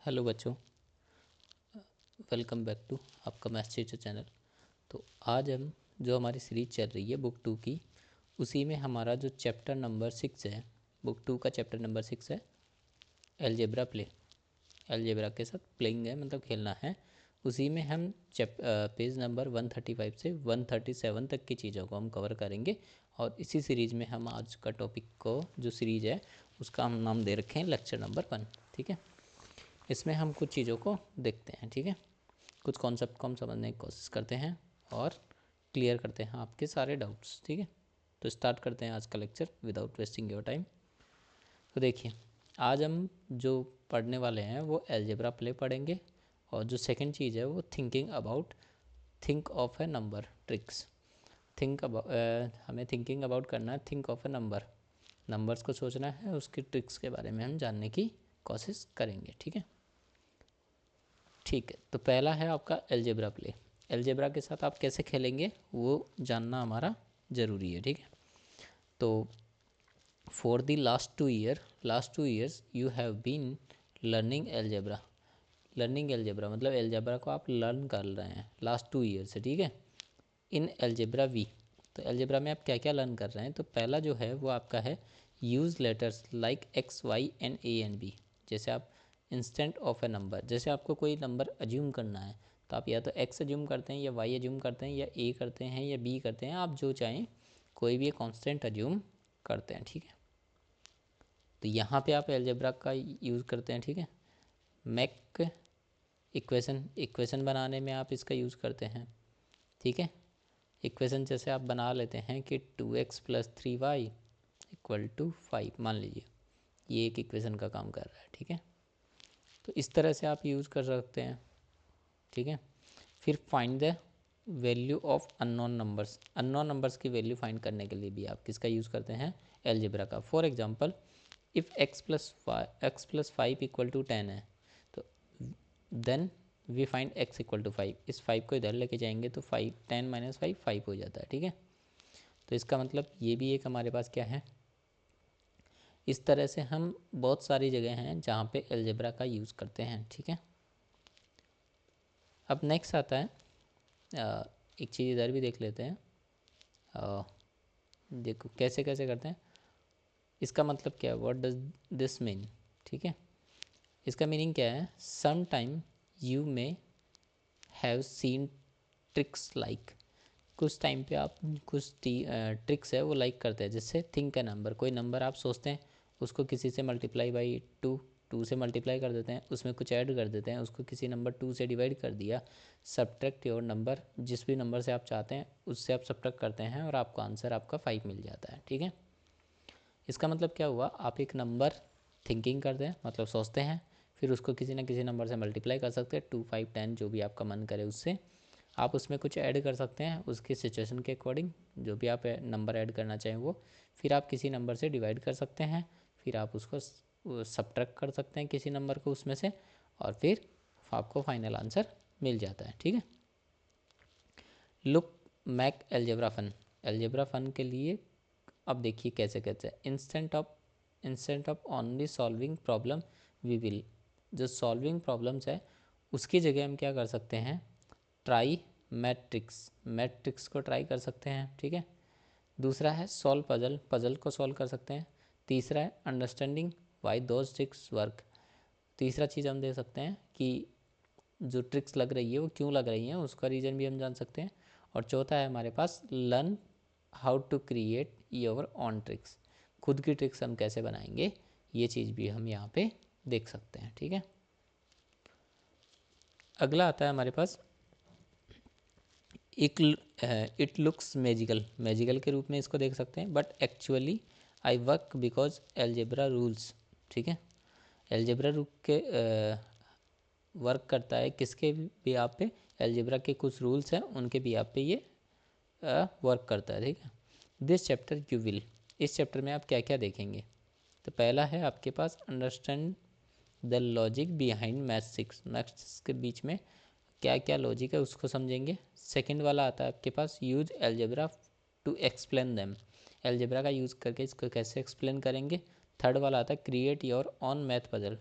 Hello बच्चों, welcome back to आपका maths teacher channel. तो आज हम जो हमारी सीरीज चल रही है बुक 2 की, उसी में हमारा जो चैप्टर नंबर 6 है, बुक 2 का चैप्टर नंबर 6 है अलजेब्रा प्ले। अलजेब्रा के साथ प्लेइंग है, मतलब खेलना है। उसी में हम पेज नंबर 135 से 137 तक की चीज़ों को हम कवर करेंगे। और इसी सीरीज में हम आज का टॉपिक को, जो सीरीज है उसका हम नाम दे रखे हैं लेक्चर नंबर 1। ठीक है, इसमें हम कुछ चीज़ों को देखते हैं। ठीक है, कुछ कॉन्सेप्ट को हम समझने की कोशिश करते हैं और क्लियर करते हैं आपके सारे डाउट्स। ठीक है, तो स्टार्ट करते हैं आज का lecture without wasting your time. तो देखिए, आज हम जो पढ़ने वाले हैं वो अलजेब्रा प्ले पढ़ेंगे। और जो सेकंड चीज़ है वो think of a number tricks. हमें थिंकिंग अबाउट करना है, थिंक ऑफ ए नंबर्स को सोचना है, उसकी ट्रिक्स के बारे में हम जानने की कोशिश करेंगे। ठीक है, तो पहला है आपका अलजेब्रा प्ले। अलजेब्रा के साथ आप कैसे खेलेंगे वो जानना हमारा ज़रूरी है। ठीक है, तो for the last two years you have been learning algebra मतलब अलजेब्रा को आप लर्न कर रहे हैं लास्ट 2 ईयर से। ठीक है, इन अलजेब्रा वी, तो अलजेब्रा में आप क्या क्या लर्न कर रहे हैं। तो पहला जो है वो आपका है use letters like x y and a and b. जैसे आप इंस्टेंट ऑफ ए नंबर, जैसे आपको कोई नंबर अज्यूम करना है तो आप या तो एक्स अज्यूम करते हैं या वाई अज्यूम करते हैं या ए करते हैं या बी करते हैं, आप जो चाहें कोई भी कांस्टेंट अज्यूम करते हैं। ठीक है, तो यहाँ पे आप अलजेब्रा का यूज़ करते हैं। ठीक है, मैक इक्वेशन बनाने में आप इसका यूज़ करते हैं। ठीक है, इक्वेशन जैसे आप बना लेते हैं कि 2x + 3y = 5, मान लीजिए ये एक इक्वेशन का काम कर रहा है। ठीक है, तो इस तरह से आप यूज़ कर सकते हैं। ठीक है, फिर find the value of unknown numbers की वैल्यू फाइंड करने के लिए भी आप किसका यूज़ करते हैं, अलजेब्रा का। फॉर एग्जांपल, इफ़ x + 5 = 10 है, तो देन वी फाइंड x = 5। इस 5 को इधर लेके जाएंगे तो 10 - 5 5 हो जाता है। ठीक है, तो इसका मतलब ये भी एक हमारे पास क्या है। इस तरह से हम बहुत सारी जगह हैं जहाँ पे अलजेब्रा का यूज़ करते हैं। ठीक है, अब नेक्स्ट आता है, एक चीज़ इधर भी देख लेते हैं। देखो कैसे कैसे करते हैं, इसका मतलब क्या है, व्हाट डज दिस मीन। ठीक है, इसका मीनिंग क्या है, some time you may have seen tricks like, कुछ टाइम पे आप कुछ ट्रिक्स है वो लाइक करते हैं। जैसे थिंक ए नंबर, कोई नंबर आप सोचते हैं, उसको किसी से मल्टीप्लाई बाई 2 से मल्टीप्लाई कर देते हैं, उसमें कुछ ऐड कर देते हैं, उसको किसी नंबर 2 से डिवाइड कर दिया। सब्ट्रैक्ट योर नंबर, जिस भी नंबर से आप चाहते हैं उससे आप सब्ट्रैक्ट करते हैं और आपको आंसर आपका 5 मिल जाता है। ठीक है, इसका मतलब क्या हुआ, आप एक नंबर थिंकिंग करते हैं मतलब सोचते हैं, फिर उसको किसी न किसी नंबर से मल्टीप्लाई कर सकते हैं, 2 5 10 जो भी आपका मन करे उससे। आप उसमें कुछ ऐड कर सकते हैं उसकी सिचुएशन के अकॉर्डिंग, जो भी आप नंबर ऐड करना चाहें वो। फिर आप किसी नंबर से डिवाइड कर सकते हैं, फिर आप उसको सब्ट्रैक्ट कर सकते हैं किसी नंबर को उसमें से, और फिर आपको फाइनल आंसर मिल जाता है। ठीक है, लुक मैक अलजेब्रा फन के लिए अब देखिए कैसे कैसे, instead of only solving problem we will, जो सॉल्विंग प्रॉब्लम्स है उसकी जगह हम क्या कर सकते हैं, ट्राई मैट्रिक्स को ट्राई कर सकते हैं। ठीक है, दूसरा है सॉल्व पजल को सॉल्व कर सकते हैं। तीसरा है understanding Y those tricks work, तीसरा चीज़ हम दे सकते हैं कि जो ट्रिक्स लग रही है वो क्यों लग रही हैं, उसका रीज़न भी हम जान सकते हैं। और चौथा है हमारे पास learn how to create your own tricks, खुद की ट्रिक्स हम कैसे बनाएंगे, ये चीज़ भी हम यहाँ पे देख सकते हैं। ठीक है, अगला आता है हमारे पास इट लुक्स मैजिकल के रूप में इसको देख सकते हैं, but actually I work because algebra rules. ठीक है, एल्जेब्रा रूल के वर्क करता है किसके भी आप पे, एल्जेब्रा के कुछ रूल्स हैं उनके भी आप पे ये वर्क करता है। ठीक है, दिस चैप्टर यू विल, इस चैप्टर में आप क्या क्या देखेंगे। तो पहला है आपके पास understand the logic behind maths के बीच में क्या क्या लॉजिक है उसको समझेंगे। सेकंड वाला आता है आपके पास use algebra to explain them, algebra का यूज़ करके इसको कैसे एक्सप्लेन करेंगे। थर्ड वाला आता है create your own math puzzle,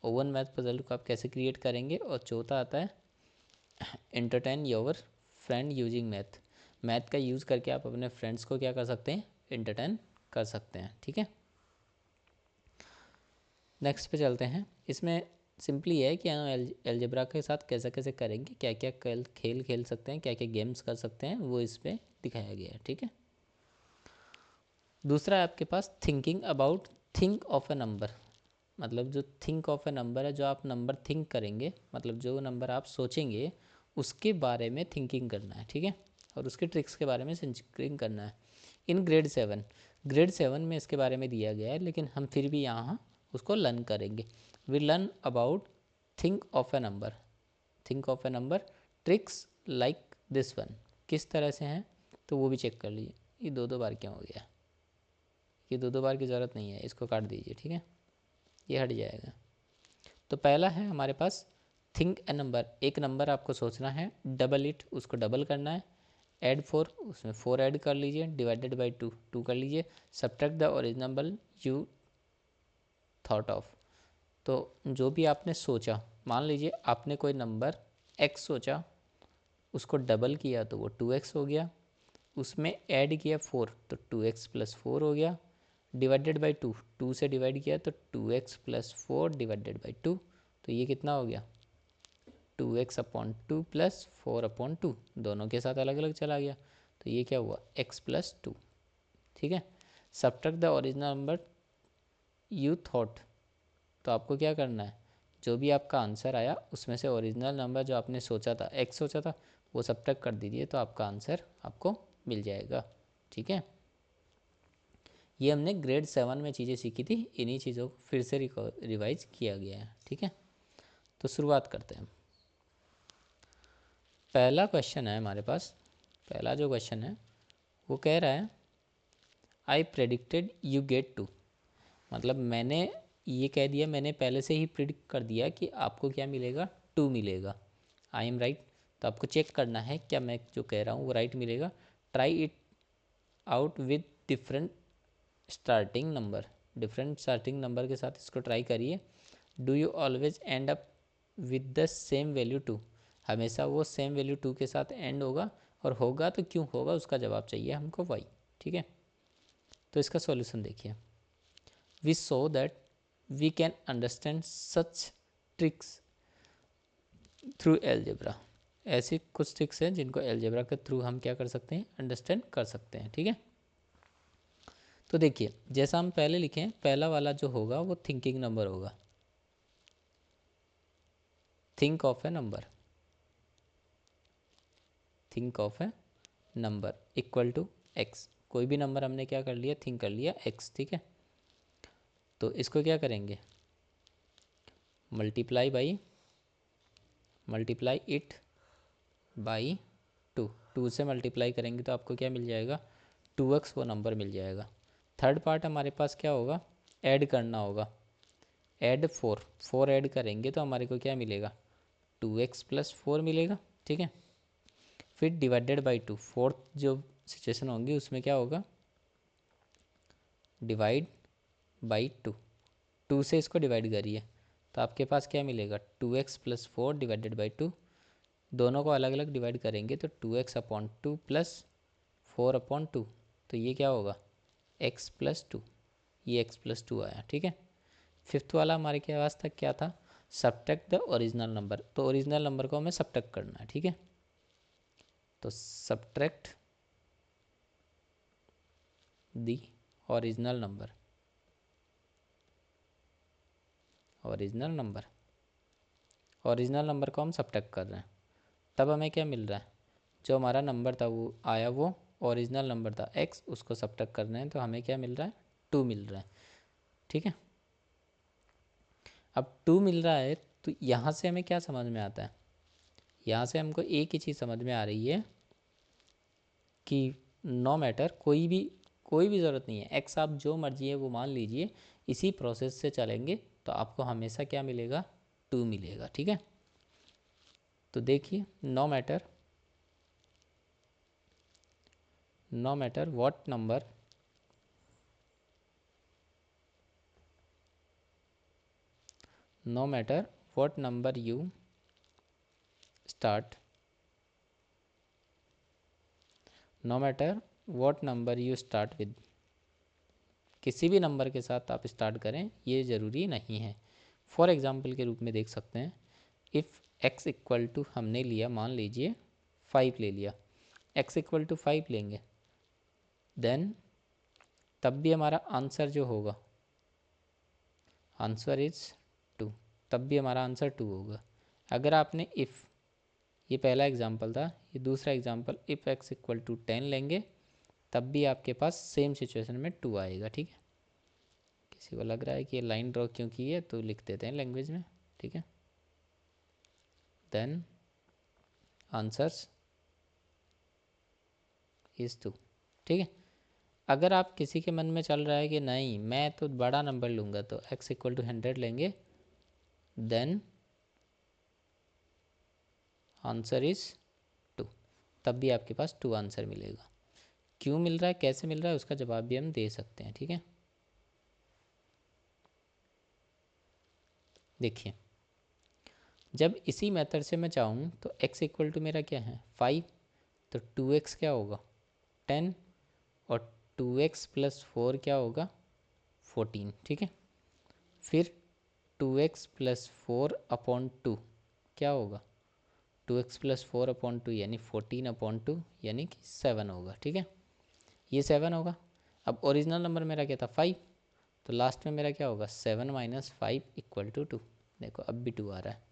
own math puzzle को आप कैसे क्रिएट करेंगे, और चौथा आता है entertain your friend using math. Math का यूज़ करके आप अपने फ्रेंड्स को क्या कर सकते हैं, एंटरटेन कर सकते हैं। ठीक है, नेक्स्ट पे चलते हैं। इसमें सिंपली है कि हम एलजेब्रा के साथ कैसे कैसे करेंगे, क्या क्या खेल खेल सकते हैं, क्या क्या गेम्स कर सकते हैं, वो इस पर दिखाया गया है। ठीक है, दूसरा है आपके पास thinking about think of a number. मतलब जो थिंक ऑफ ए नंबर है, जो आप नंबर थिंक करेंगे, मतलब जो नंबर आप सोचेंगे उसके बारे में थिंकिंग करना है। ठीक है, और उसके ट्रिक्स के बारे में थिंकिंग करना है। इन ग्रेड 7 में इसके बारे में दिया गया है, लेकिन हम फिर भी यहाँ उसको लर्न करेंगे। We learn about think of a number, think of a number tricks like this one. किस तरह से हैं तो वो भी चेक कर लीजिए। ये दो दो बार क्यों हो गया, ये दो दो बार की ज़रूरत नहीं है, इसको काट दीजिए। ठीक है, ये हट जाएगा। तो पहला है हमारे पास थिंक ए नंबर, एक नंबर आपको सोचना है, डबल इट, उसको डबल करना है। ऐड 4, उसमें 4 ऐड कर लीजिए, डिवाइडेड बाई 2, 2 कर लीजिए। Subtract the original number you thought of. तो जो भी आपने सोचा, मान लीजिए आपने कोई नंबर x सोचा, उसको डबल किया तो वो 2x हो गया, उसमें ऐड किया 4 तो 2x प्लस 4 हो गया, डिवाइडेड बाई 2, 2 से डिवाइड किया तो 2x प्लस 4 डिवाइडेड बाई 2, तो ये कितना हो गया 2x अपॉन 2 प्लस 4 अपॉन 2, दोनों के साथ अलग अलग चला गया, तो ये क्या हुआ x प्लस 2। ठीक है, subtract the original number you thought, तो आपको क्या करना है, जो भी आपका आंसर आया उसमें से ओरिजिनल नंबर जो आपने सोचा था, x सोचा था, वो सब्ट्रैक्ट कर दीजिए, तो आपका आंसर आपको मिल जाएगा। ठीक है, ये हमने ग्रेड 7 में चीज़ें सीखी थी, इन्हीं चीज़ों को फिर से रिवाइज किया गया है। ठीक है, तो शुरुआत करते हैं। पहला क्वेश्चन है हमारे पास, पहला जो क्वेश्चन है वो कह रहा है आई प्रेडिक्टेड यू गेट 2। मतलब मैंने ये कह दिया, मैंने पहले से ही प्रिडिक्ट कर दिया कि आपको क्या मिलेगा, 2 मिलेगा। आई एम राइट, तो आपको चेक करना है क्या मैं जो कह रहा हूँ वो राइट मिलेगा। Try it out with different starting number, different starting number के साथ इसको ट्राई करिए। Do you always and up with the same value 2, हमेशा वो सेम वैल्यू 2 के साथ एंड होगा, और होगा तो क्यों होगा उसका जवाब चाहिए हमको वाई। ठीक है, तो इसका सॉल्यूशन देखिए। We so that we can understand such tricks through algebra. ऐसी कुछ ट्रिक्स हैं जिनको एलजेब्रा के थ्रू हम क्या कर सकते हैं, अंडरस्टैंड कर सकते हैं। ठीक है, तो देखिए जैसा हम पहले लिखे, पहला वाला जो होगा वो थिंकिंग नंबर होगा, think of a number, think of a number equal to x. कोई भी नंबर हमने क्या कर लिया, थिंक कर लिया एक्स। ठीक है, तो इसको क्या करेंगे, मल्टीप्लाई इट बाई 2, 2 से मल्टीप्लाई करेंगे तो आपको क्या मिल जाएगा 2x, वो नंबर मिल जाएगा। थर्ड पार्ट हमारे पास क्या होगा, ऐड करना होगा, ऐड 4, 4 ऐड करेंगे तो हमारे को क्या मिलेगा 2x प्लस 4 मिलेगा। ठीक है, फिर डिवाइडेड बाई 2, फोर्थ जो सिचुएशन होंगी उसमें क्या होगा, डिवाइड बाई 2, 2 से इसको डिवाइड करिए तो आपके पास क्या मिलेगा 2x प्लस 4 डिवाइडेड बाई 2, दोनों को अलग अलग डिवाइड करेंगे तो 2x अपॉन 2 प्लस 4 अपॉन 2, तो ये क्या होगा x प्लस 2, ये x प्लस 2 आया। ठीक है, फिफ्थ वाला हमारे के पास तक क्या था, सब्ट्रैक्ट द ओरिजिनल नंबर, तो ओरिजिनल नंबर को हमें सब्ट्रैक्ट करना है। ठीक है, तो subtract the original number, original number, original number को हम सब्ट्रैक्ट कर रहे हैं, तब हमें क्या मिल रहा है, जो हमारा नंबर था वो आया, वो ओरिजिनल नंबर था x, उसको सब्ट्रैक्ट कर रहे हैं तो हमें क्या मिल रहा है 2 मिल रहा है। ठीक है, अब 2 मिल रहा है तो यहाँ से हमें क्या समझ में आता है, यहाँ से हमको एक ही चीज़ समझ में आ रही है कि नो मैटर, कोई भी ज़रूरत नहीं है, x आप जो मर्जी है वो मान लीजिए, इसी प्रोसेस से चलेंगे तो आपको हमेशा क्या मिलेगा 2 मिलेगा। ठीक है, तो देखिए no matter what number no matter what number you start, no matter what number you start with, किसी भी नंबर के साथ आप स्टार्ट करें ये ज़रूरी नहीं है। फॉर एग्ज़ाम्पल के रूप में देख सकते हैं, इफ़ x इक्वल टू हमने लिया, मान लीजिए 5 ले लिया, x इक्वल टू 5 लेंगे, देन तब भी हमारा आंसर जो होगा, आंसर इज़ 2, तब भी हमारा आंसर 2 होगा। अगर आपने इफ़, ये पहला एग्जांपल था, ये दूसरा example, if x equal to 10 लेंगे तब भी आपके पास सेम सिचुएशन में 2 आएगा। ठीक है, किसी को लग रहा है कि ये लाइन ड्रॉ क्यों की है तो लिख देते हैं लैंग्वेज में। ठीक है, देन आंसर्स इज़ 2। ठीक है, अगर आप किसी के मन में चल रहा है कि नहीं मैं तो बड़ा नंबर लूँगा तो x इक्वल टू 100 लेंगे, देन आंसर इज़ 2, तब भी आपके पास 2 आंसर मिलेगा। क्यों मिल रहा है, कैसे मिल रहा है, उसका जवाब भी हम दे सकते हैं। ठीक है, देखिए जब इसी मेथड से मैं चाहूँ तो x इक्वल टू मेरा क्या है 5, तो 2x क्या होगा 10, और 2x प्लस 4 क्या होगा 14। ठीक है, फिर 2x प्लस 4 अपॉन 2 क्या होगा 2x प्लस 4 अपॉन 2 यानी 14 अपॉन 2 यानी कि 7 होगा। ठीक है, ये 7 होगा। अब ओरिजिनल नंबर मेरा क्या था 5, तो लास्ट में मेरा क्या होगा 7 माइनस 5 इक्वल टू 2। देखो अब भी 2 आ रहा है।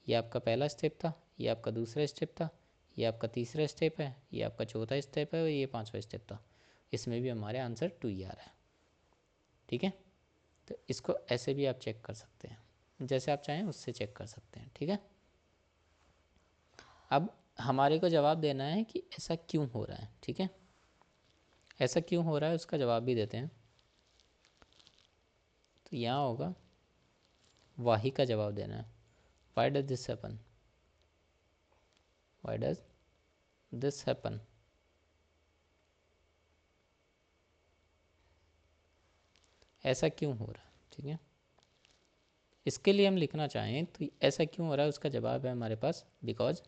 ये आपका पहला स्टेप था, ये आपका दूसरा स्टेप था, ये आपका तीसरा स्टेप है, ये आपका चौथा स्टेप है और ये पांचवा स्टेप था। इसमें भी हमारे आंसर 2 ही आ रहा है। ठीक है, तो इसको ऐसे भी आप चेक कर सकते हैं, जैसे आप चाहें उससे चेक कर सकते हैं। ठीक है, अब हमारे को जवाब देना है कि ऐसा क्यों हो रहा है। ठीक है, ऐसा क्यों हो रहा है उसका जवाब भी देते हैं। तो यहाँ होगा वाही का जवाब देना है, why does this happen, why does this happen. ऐसा क्यों हो रहा है। ठीक है, इसके लिए हम लिखना चाहें तो ऐसा क्यों हो रहा है उसका जवाब है हमारे पास बिकॉज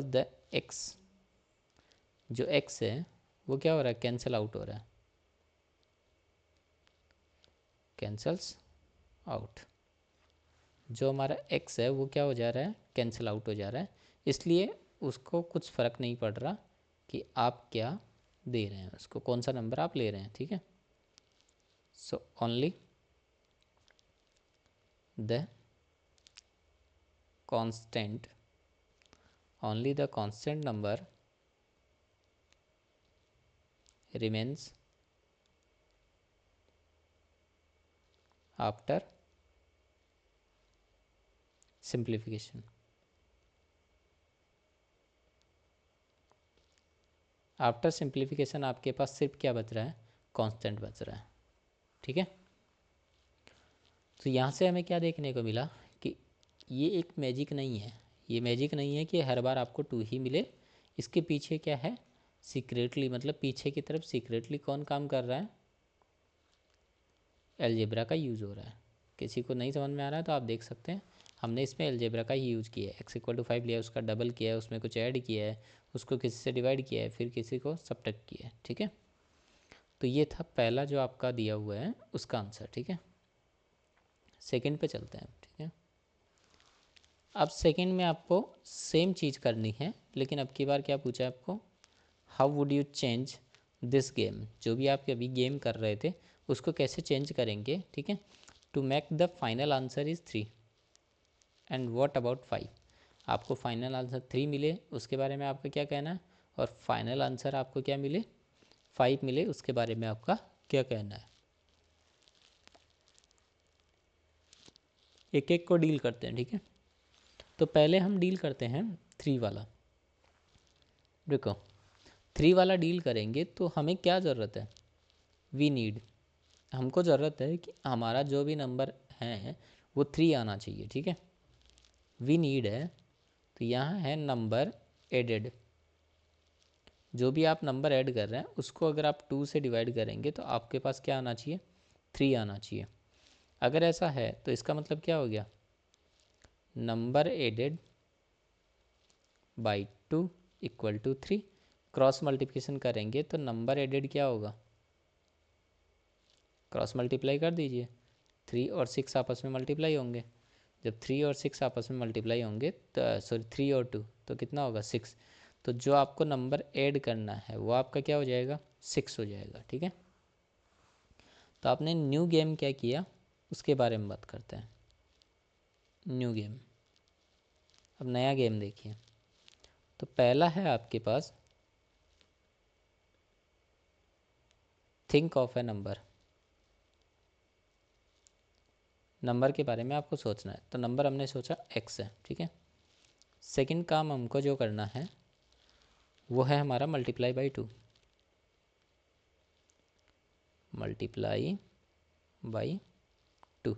द x, जो x है वो क्या हो रहा है कैंसिल आउट हो रहा है, कैंसल्स आउट। जो हमारा x है वो क्या हो जा रहा है कैंसिल आउट हो जा रहा है, इसलिए उसको कुछ फ़र्क नहीं पड़ रहा कि आप क्या दे रहे हैं, उसको कौन सा नंबर आप ले रहे हैं। ठीक है, so only the constant, only the constant number remains after simplification, after simplification आपके पास सिर्फ क्या बच रहा है कांस्टेंट बच रहा है। ठीक है, तो यहाँ से हमें क्या देखने को मिला कि ये एक मैजिक नहीं है, ये मैजिक नहीं है कि हर बार आपको 2 ही मिले। इसके पीछे क्या है सीक्रेटली, मतलब पीछे की तरफ सीक्रेटली कौन काम कर रहा है, अलजेब्रा का यूज़ हो रहा है। किसी को नहीं समझ में आ रहा है तो आप देख सकते हैं, हमने इसमें अलजेब्रा का ही यूज़ किया है। एक्स इक्वल टू 5 लिया, उसका डबल किया है, उसमें कुछ ऐड किया है, उसको किसी से डिवाइड किया है, फिर किसी को सब्ट्रैक्ट किया है। ठीक है, तो ये था पहला जो आपका दिया हुआ है उसका आंसर। ठीक है, सेकंड पे चलते हैं। ठीक है, अब सेकंड में आपको सेम चीज़ करनी है, लेकिन अब की बार क्या पूछा है आपको, how would you change this game, जो भी आप अभी गेम कर रहे थे उसको कैसे चेंज करेंगे। ठीक है, to make the final answer is 3 and what about 5। आपको फाइनल आंसर 3 मिले उसके बारे में आपका क्या कहना है, और फाइनल आंसर आपको क्या मिले 5 मिले उसके बारे में आपका क्या कहना है। एक एक को डील करते हैं। ठीक है, तो पहले हम डील करते हैं 3 वाला। देखो 3 वाला डील करेंगे तो हमें क्या ज़रूरत है, वी नीड, हमको ज़रूरत है कि हमारा जो भी नंबर है वो 3 आना चाहिए। ठीक है, वी नीड है, तो यहाँ है नंबर एडेड, जो भी आप नंबर ऐड कर रहे हैं उसको अगर आप 2 से डिवाइड करेंगे तो आपके पास क्या आना चाहिए 3 आना चाहिए। अगर ऐसा है तो इसका मतलब क्या हो गया, number added by 2 equal to 3। Cross multiplication करेंगे तो नंबर एडेड क्या होगा, क्रॉस मल्टीप्लाई कर दीजिए, 3 और 6 आपस में मल्टीप्लाई होंगे। जब 3 और 6 आपस में मल्टीप्लाई होंगे तो सॉरी 3 और 2 तो कितना होगा 6। तो जो आपको नंबर ऐड करना है वो आपका क्या हो जाएगा, 6 हो जाएगा। ठीक है, तो आपने न्यू गेम क्या किया उसके बारे में बात करते हैं। न्यू गेम, अब नया गेम देखिए। तो पहला है आपके पास think of a number. Number के बारे में आपको सोचना है, तो नंबर हमने सोचा x है। ठीक है, सेकंड काम हमको जो करना है वो है हमारा मल्टीप्लाई बाई 2। मल्टीप्लाई बाई 2,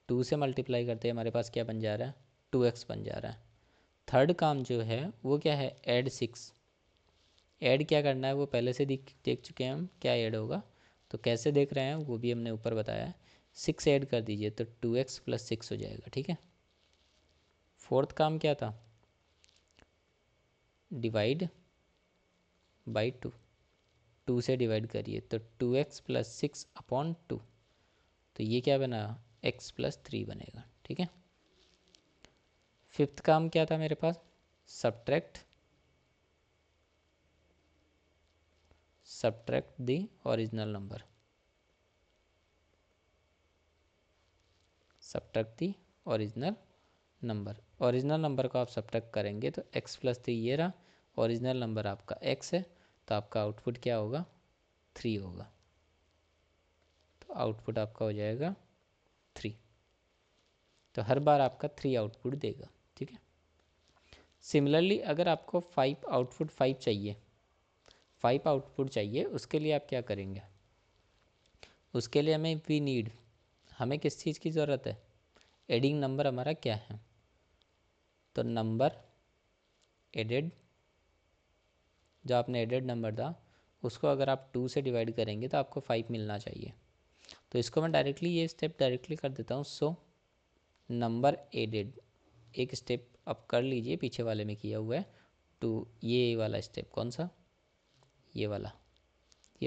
2 से मल्टीप्लाई करते हैं हमारे पास क्या बन जा रहा है, 2x बन जा रहा है। थर्ड काम जो है वो क्या है, ऐड 6। ऐड क्या करना है वो पहले से देख चुके हैं हम, क्या ऐड होगा, तो कैसे देख रहे हैं वो भी हमने ऊपर बताया है। 6 ऐड कर दीजिए तो 2x प्लस 6 हो जाएगा। ठीक है, फोर्थ काम क्या था, डिवाइड बाई 2। 2 से डिवाइड करिए तो 2x प्लस 6 अपॉन 2, तो ये क्या बना, x प्लस 3 बनेगा। ठीक है, फिफ्थ काम क्या था मेरे पास, subtract the original number. Subtract the original number, original number को आप सब्ट्रैक्ट करेंगे तो x प्लस 3 ये रहा, ओरिजिनल नंबर आपका x है, तो आपका आउटपुट क्या होगा, 3 होगा। तो आउटपुट आपका हो जाएगा 3। तो हर बार आपका 3 आउटपुट देगा। ठीक है, सिमिलरली अगर आपको 5 आउटपुट 5 चाहिए, 5 आउटपुट चाहिए, उसके लिए आप क्या करेंगे, उसके लिए हमें वी नीड, हमें किस चीज़ की ज़रूरत है, एडिंग नंबर हमारा क्या है, तो नंबर एडेड, जो आपने एडेड नंबर था उसको अगर आप 2 से डिवाइड करेंगे तो आपको 5 मिलना चाहिए। तो इसको मैं डायरेक्टली ये स्टेप डायरेक्टली कर देता हूँ। सो नंबर एडेड, एक स्टेप आप कर लीजिए, पीछे वाले में किया हुआ है। टू, ये वाला स्टेप कौन सा, ये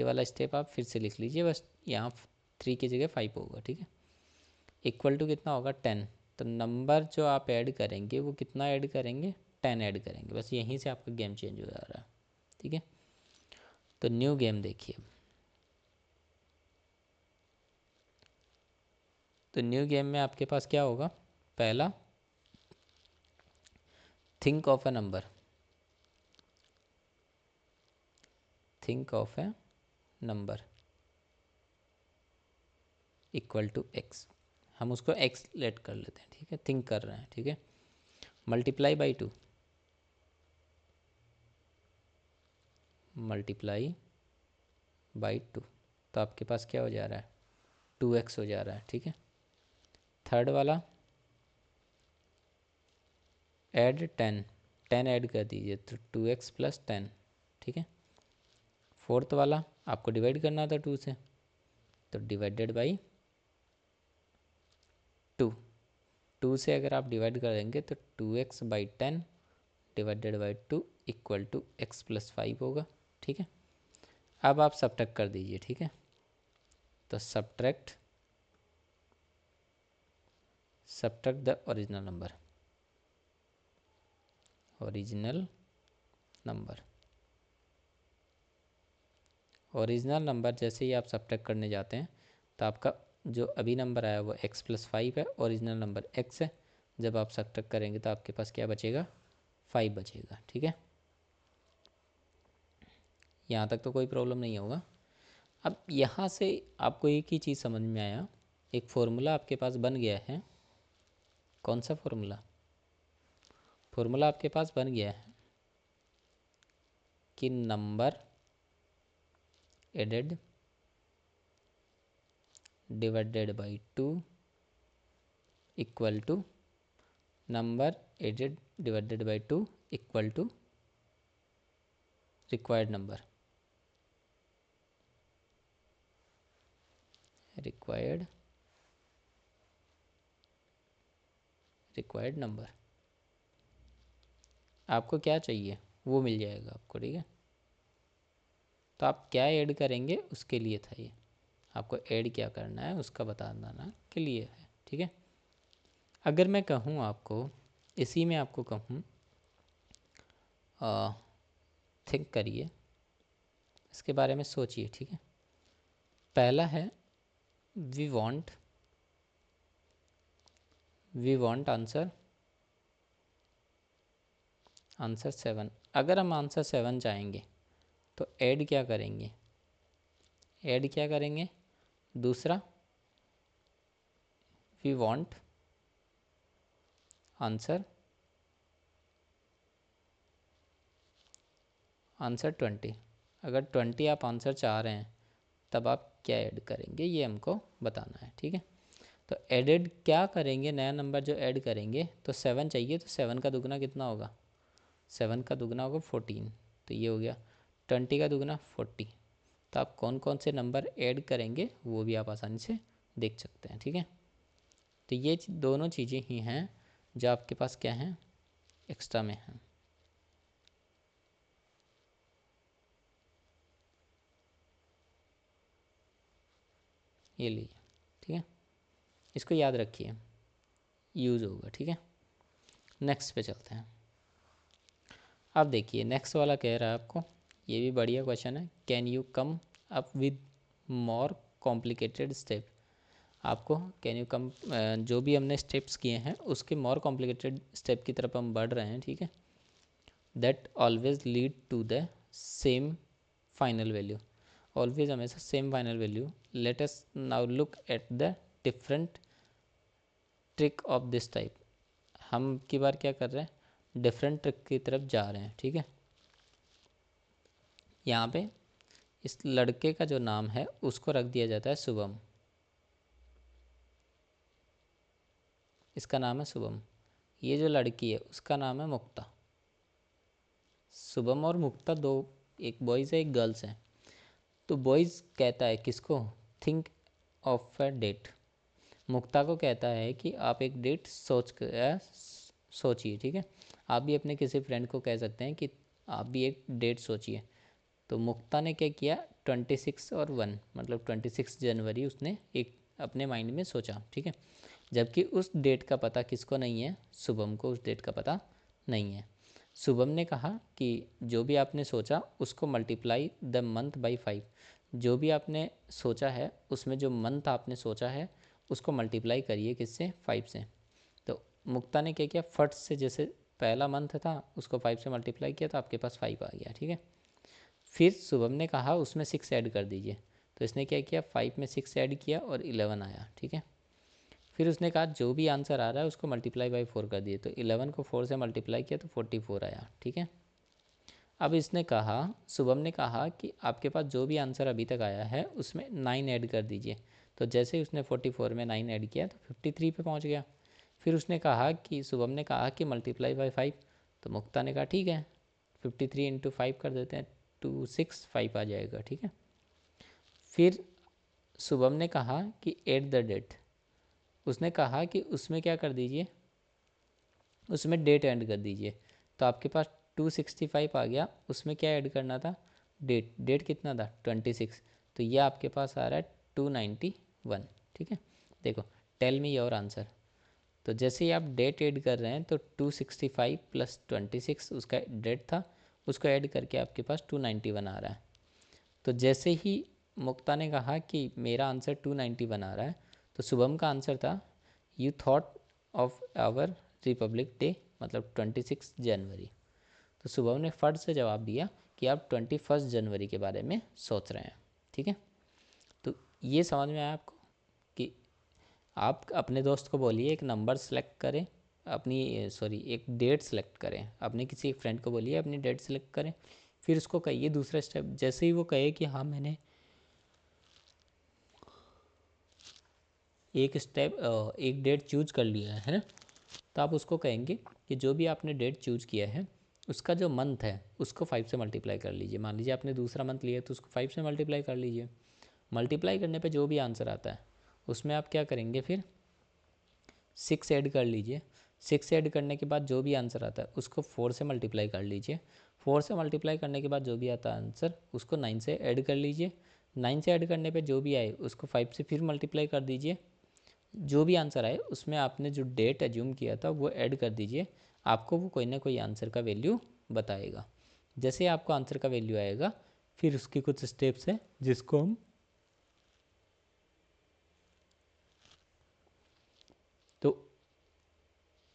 वाला स्टेप आप फिर से लिख लीजिए, बस यहाँ 3 की जगह 5 होगा। ठीक है, इक्वल टू कितना होगा 10। तो नंबर जो आप ऐड करेंगे वो कितना ऐड करेंगे, 10 ऐड करेंगे, बस यहीं से आपका गेम चेंज हो जा रहा है। ठीक है, तो न्यू गेम देखिए। तो न्यू गेम में आपके पास क्या होगा, पहला think of a number, think of a number equal to x, हम उसको एक्स लेट कर लेते हैं। ठीक है, थिंक कर रहे हैं। ठीक है, मल्टीप्लाई बाई 2, मल्टीप्लाई बाई 2, तो आपके पास क्या हो जा रहा है, 2x हो जा रहा है। ठीक है, थर्ड वाला ऐड 10, 10 ऐड कर दीजिए तो 2x प्लस 10। ठीक है, फोर्थ वाला आपको डिवाइड करना था 2 से, तो डिवाइडेड बाई 2, 2 से अगर आप डिवाइड कर देंगे तो 2x by 10 divided by 2 equal to x plus 5 होगा। ठीक है, अब आप सब्ट्रैक्ट कर दीजिए। ठीक है, तो subtract the original number, original number, original number जैसे ही आप सब्ट्रैक्ट करने जाते हैं तो आपका जो अभी नंबर आया वो x प्लस 5 है, ओरिजिनल नंबर x है। जब आप सब्ट्रैक्ट करेंगे तो आपके पास क्या बचेगा, 5 बचेगा। ठीक है, यहाँ तक तो कोई प्रॉब्लम नहीं होगा। अब यहाँ से आपको एक ही चीज़ समझ में आया, एक फॉर्मूला आपके पास बन गया है। कौन सा फॉर्मूला, फॉर्मूला आपके पास बन गया है कि number added divided by 2 equal to number added divided by 2 equal to required number, required required number. आपको क्या चाहिए वो मिल जाएगा आपको, ठीक है। तो आप क्या ऐड करेंगे उसके लिए था ये, आपको ऐड क्या करना है उसका बताना के लिए है, ठीक है। अगर मैं कहूँ आपको, इसी में आपको कहूँ थिंक करिए, इसके बारे में सोचिए, ठीक है। पहला है वी वांट आंसर 7। अगर हम आंसर 7 चाहेंगे तो ऐड क्या करेंगे, दूसरा वी वांट आंसर 20। अगर 20 आप आंसर चाह रहे हैं तब आप क्या ऐड करेंगे ये हमको बताना है, ठीक है। तो एडेड क्या करेंगे, नया नंबर जो ऐड करेंगे, तो 7 चाहिए तो 7 का दुगना कितना होगा, 7 का दुगना होगा 14, तो ये हो गया 20 का दुगना 40। तो आप कौन कौन से नंबर ऐड करेंगे वो भी आप आसानी से देख सकते हैं, ठीक है। तो ये दोनों चीज़ें ही हैं जो आपके पास क्या हैं, एक्स्ट्रा में हैं। ये लीजिए, ठीक है, इसको याद रखिए, यूज़ होगा, ठीक है। नेक्स्ट पे चलते हैं। अब देखिए नेक्स्ट वाला कह रहा है आपको, ये भी बढ़िया क्वेश्चन है, can you come up with more complicated step. आपको कैन यू कम, जो भी हमने स्टेप्स किए हैं उसके मोर कॉम्प्लिकेटेड स्टेप की तरफ हम बढ़ रहे हैं, ठीक है। That always lead to the same final value, always हमेशा same final value. Let us now look at the different trick of this type. हम की बार क्या कर रहे हैं, डिफरेंट ट्रिक की तरफ जा रहे हैं, ठीक है। यहाँ पे इस लड़के का जो नाम है उसको रख दिया जाता है शुभम, इसका नाम है शुभम। ये जो लड़की है उसका नाम है मुक्ता। शुभम और मुक्ता दो, एक बॉयज़ है एक गर्ल्स है। तो बॉयज़ कहता है किसको, थिंक ऑफ अ डेट। मुक्ता को कहता है कि आप एक डेट सोचिए, ठीक है। आप भी अपने किसी फ्रेंड को कह सकते हैं कि आप भी एक डेट सोचिए। तो मुक्ता ने क्या किया, 26 और 1 मतलब 26 जनवरी उसने एक अपने माइंड में सोचा, ठीक है। जबकि उस डेट का पता किसको नहीं है, शुभम को उस डेट का पता नहीं है। शुभम ने कहा कि जो भी आपने सोचा उसको मल्टीप्लाई द मंथ बाई 5। जो भी आपने सोचा है उसमें जो मंथ आपने सोचा है उसको मल्टीप्लाई करिए किससे, 5 से। तो मुक्ता ने क्या किया, फट से जैसे पहला मंथ था उसको 5 से मल्टीप्लाई किया तो आपके पास 5 आ गया, ठीक है। फिर शुभम ने कहा उसमें 6 ऐड कर दीजिए, तो इसने क्या किया, 5 में 6 ऐड किया और 11 आया, ठीक है। फिर उसने कहा जो भी आंसर आ रहा है उसको मल्टीप्लाई बाई 4 कर दिए, तो 11 को 4 से मल्टीप्लाई किया तो 44 आया, ठीक है। अब इसने कहा, शुभम ने कहा कि आपके पास जो भी आंसर अभी तक आया है उसमें 9 ऐड कर दीजिए। तो जैसे ही उसने 44 में 9 ऐड किया तो 53 पे पहुंच गया। फिर उसने कहा कि शुभम ने कहा कि मल्टीप्लाई बाई 5, तो मुक्ता ने कहा ठीक है 53 इंटू 5 कर देते हैं, 265 आ जाएगा, ठीक है। फिर शुभम ने कहा कि एट द डेट, उसने कहा कि उसमें क्या कर दीजिए, उसमें डेट ऐड कर दीजिए। तो आपके पास 265 आ गया, उसमें क्या ऐड करना था, डेट। डेट कितना था 26, तो ये आपके पास आ रहा है 291, ठीक है। देखो टेल मी योर आंसर। तो जैसे ही आप डेट ऐड कर रहे हैं तो 265 प्लस 26 उसका डेट था, उसको ऐड करके आपके पास 291 आ रहा है। तो जैसे ही मुक्ता ने कहा कि मेरा आंसर 291 आ रहा है, तो शुभम का आंसर था you thought of our republic day, मतलब 26 जनवरी। तो शुभम ने फट से जवाब दिया कि आप 21 जनवरी के बारे में सोच रहे हैं, ठीक है। तो ये समझ में आया आपको कि आप अपने दोस्त को बोलिए एक नंबर सेलेक्ट करें, अपनी सॉरी एक डेट सेलेक्ट करें, अपने किसी एक फ्रेंड को बोलिए अपनी डेट सेलेक्ट करें। फिर उसको कहिए दूसरा स्टेप, जैसे ही वो कहे कि हाँ मैंने एक डेट चूज कर लिया है, तो आप उसको कहेंगे कि जो भी आपने डेट चूज किया है उसका जो मंथ है उसको 5 से मल्टीप्लाई कर लीजिए। मान लीजिए आपने दूसरा मंथ लिया तो उसको 5 से मल्टीप्लाई कर लीजिए। मल्टीप्लाई करने पे जो भी आंसर आता है उसमें आप क्या करेंगे, फिर 6 ऐड कर लीजिए। 6 से ऐड करने के बाद जो भी आंसर आता है उसको 4 से मल्टीप्लाई कर लीजिए। 4 से मल्टीप्लाई करने के बाद जो भी आता है आंसर उसको 9 से ऐड कर लीजिए। 9 से ऐड करने पे जो भी आए उसको 5 से फिर मल्टीप्लाई कर दीजिए। जो भी आंसर आए उसमें आपने जो डेट एज्यूम किया था वो ऐड कर दीजिए। आपको वो कोई ना कोई आंसर का वैल्यू बताएगा। जैसे आपको आंसर का वैल्यू आएगा फिर उसकी कुछ स्टेप्स हैं जिसको हम तो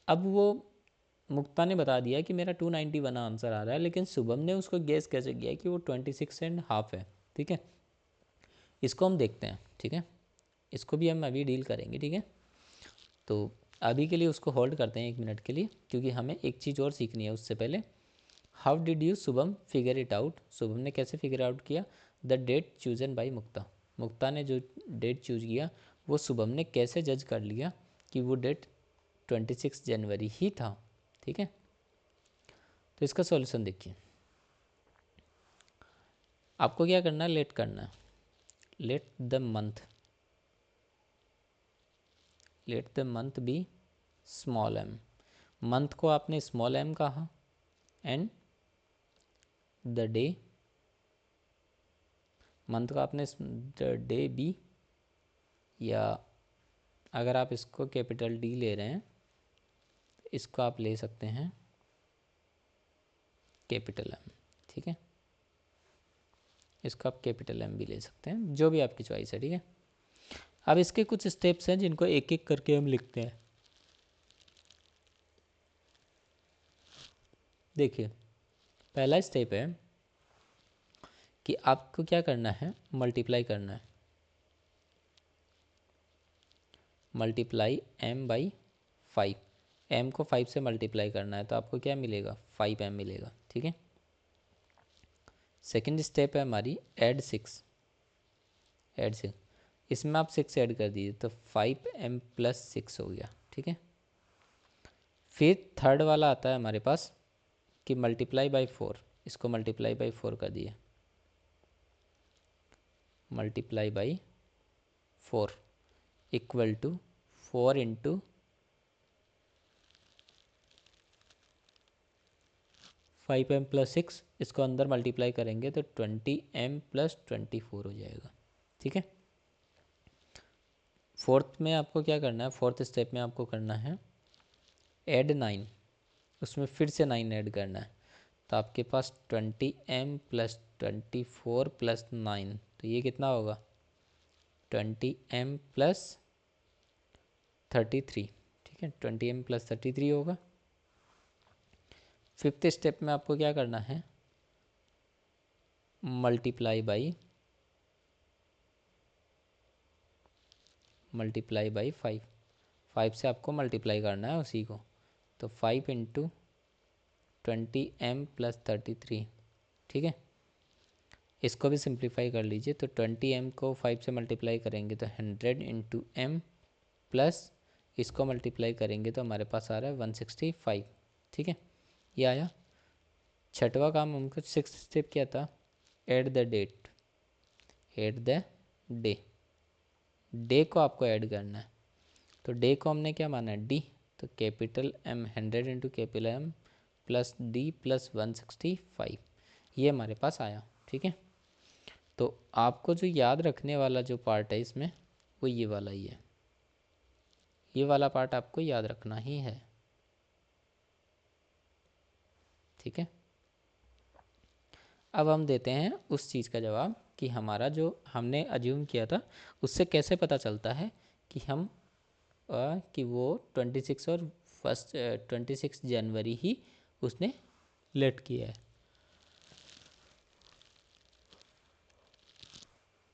अब वो मुक्ता ने बता दिया कि मेरा 291 आंसर आ रहा है, लेकिन शुभम ने उसको गेस कैसे किया कि वो 26.5 है। ठीक है, इसको हम देखते हैं। ठीक है, इसको भी हम अभी डील करेंगे। ठीक है, तो अभी के लिए उसको होल्ड करते हैं 1 मिनट के लिए, क्योंकि हमें एक चीज़ और सीखनी है उससे पहले। How did you Shubham figure it out? Shubham ने कैसे फिगर आउट किया द डेट चूजन बाई मुक्ता? मुक्ता ने जो डेट चूज किया वो शुभम ने कैसे जज कर लिया कि वो डेट 26 जनवरी ही था। ठीक है, तो इसका सॉल्यूशन देखिए। आपको क्या करना है, लेट करना है। Let the month be small m। Month को आपने स्मॉल m कहा एंड द डे, मंथ का आपने द डे बी, या अगर आप इसको कैपिटल डी ले रहे हैं इसको आप ले सकते हैं कैपिटल M। ठीक है, इसको आप कैपिटल M भी ले सकते हैं, जो भी आपकी चॉइस है। ठीक है, अब इसके कुछ स्टेप्स हैं जिनको एक एक करके हम लिखते हैं। देखिए, पहला स्टेप है कि आपको क्या करना है, मल्टीप्लाई करना है। Multiply m by 5। m को 5 से मल्टीप्लाई करना है तो आपको क्या मिलेगा, 5m मिलेगा। ठीक है, सेकेंड स्टेप है हमारी ऐड 6। इसमें आप 6 ऐड कर दीजिए तो 5m प्लस 6 हो गया। ठीक है, फिर थर्ड वाला आता है हमारे पास कि मल्टीप्लाई बाई 4। इसको मल्टीप्लाई बाई 4 कर दिए, multiply by 4 equal to 4 into 5m plus 6। इसको अंदर मल्टीप्लाई करेंगे तो 20m प्लस 24 हो जाएगा। ठीक है, फोर्थ में आपको क्या करना है, फोर्थ स्टेप में आपको करना है ऐड 9। उसमें फिर से 9 ऐड करना है तो आपके पास 20m प्लस 24 प्लस 9, तो ये कितना होगा, 20m प्लस 33। ठीक है, 20m प्लस 33 होगा। फिफ्थ स्टेप में आपको क्या करना है, मल्टीप्लाई बाई 5। 5 से आपको मल्टीप्लाई करना है उसी को, तो 5 इंटू 20m प्लस 33। ठीक है, इसको भी सिंप्लीफाई कर लीजिए तो 20m को 5 से मल्टीप्लाई करेंगे तो 100 इंटू m प्लस इसको मल्टीप्लाई करेंगे तो हमारे पास आ रहा है 165। ठीक है, ये आया। छठवा काम हमको, सिक्स स्टेप क्या था, add the date. Add the day, day को आपको ऐड करना है तो डे को हमने क्या माना है, डी, तो capital M 100 into capital M plus D plus 165, ये हमारे पास आया। ठीक है, तो आपको जो याद रखने वाला जो पार्ट है इसमें वो ये वाला ही है, ये वाला पार्ट आपको याद रखना ही है। ठीक है, अब हम देते हैं उस चीज़ का जवाब कि हमारा जो हमने अज्यूम किया था उससे कैसे पता चलता है कि हम कि वो 26 और 26 जनवरी ही उसने लेट किया है।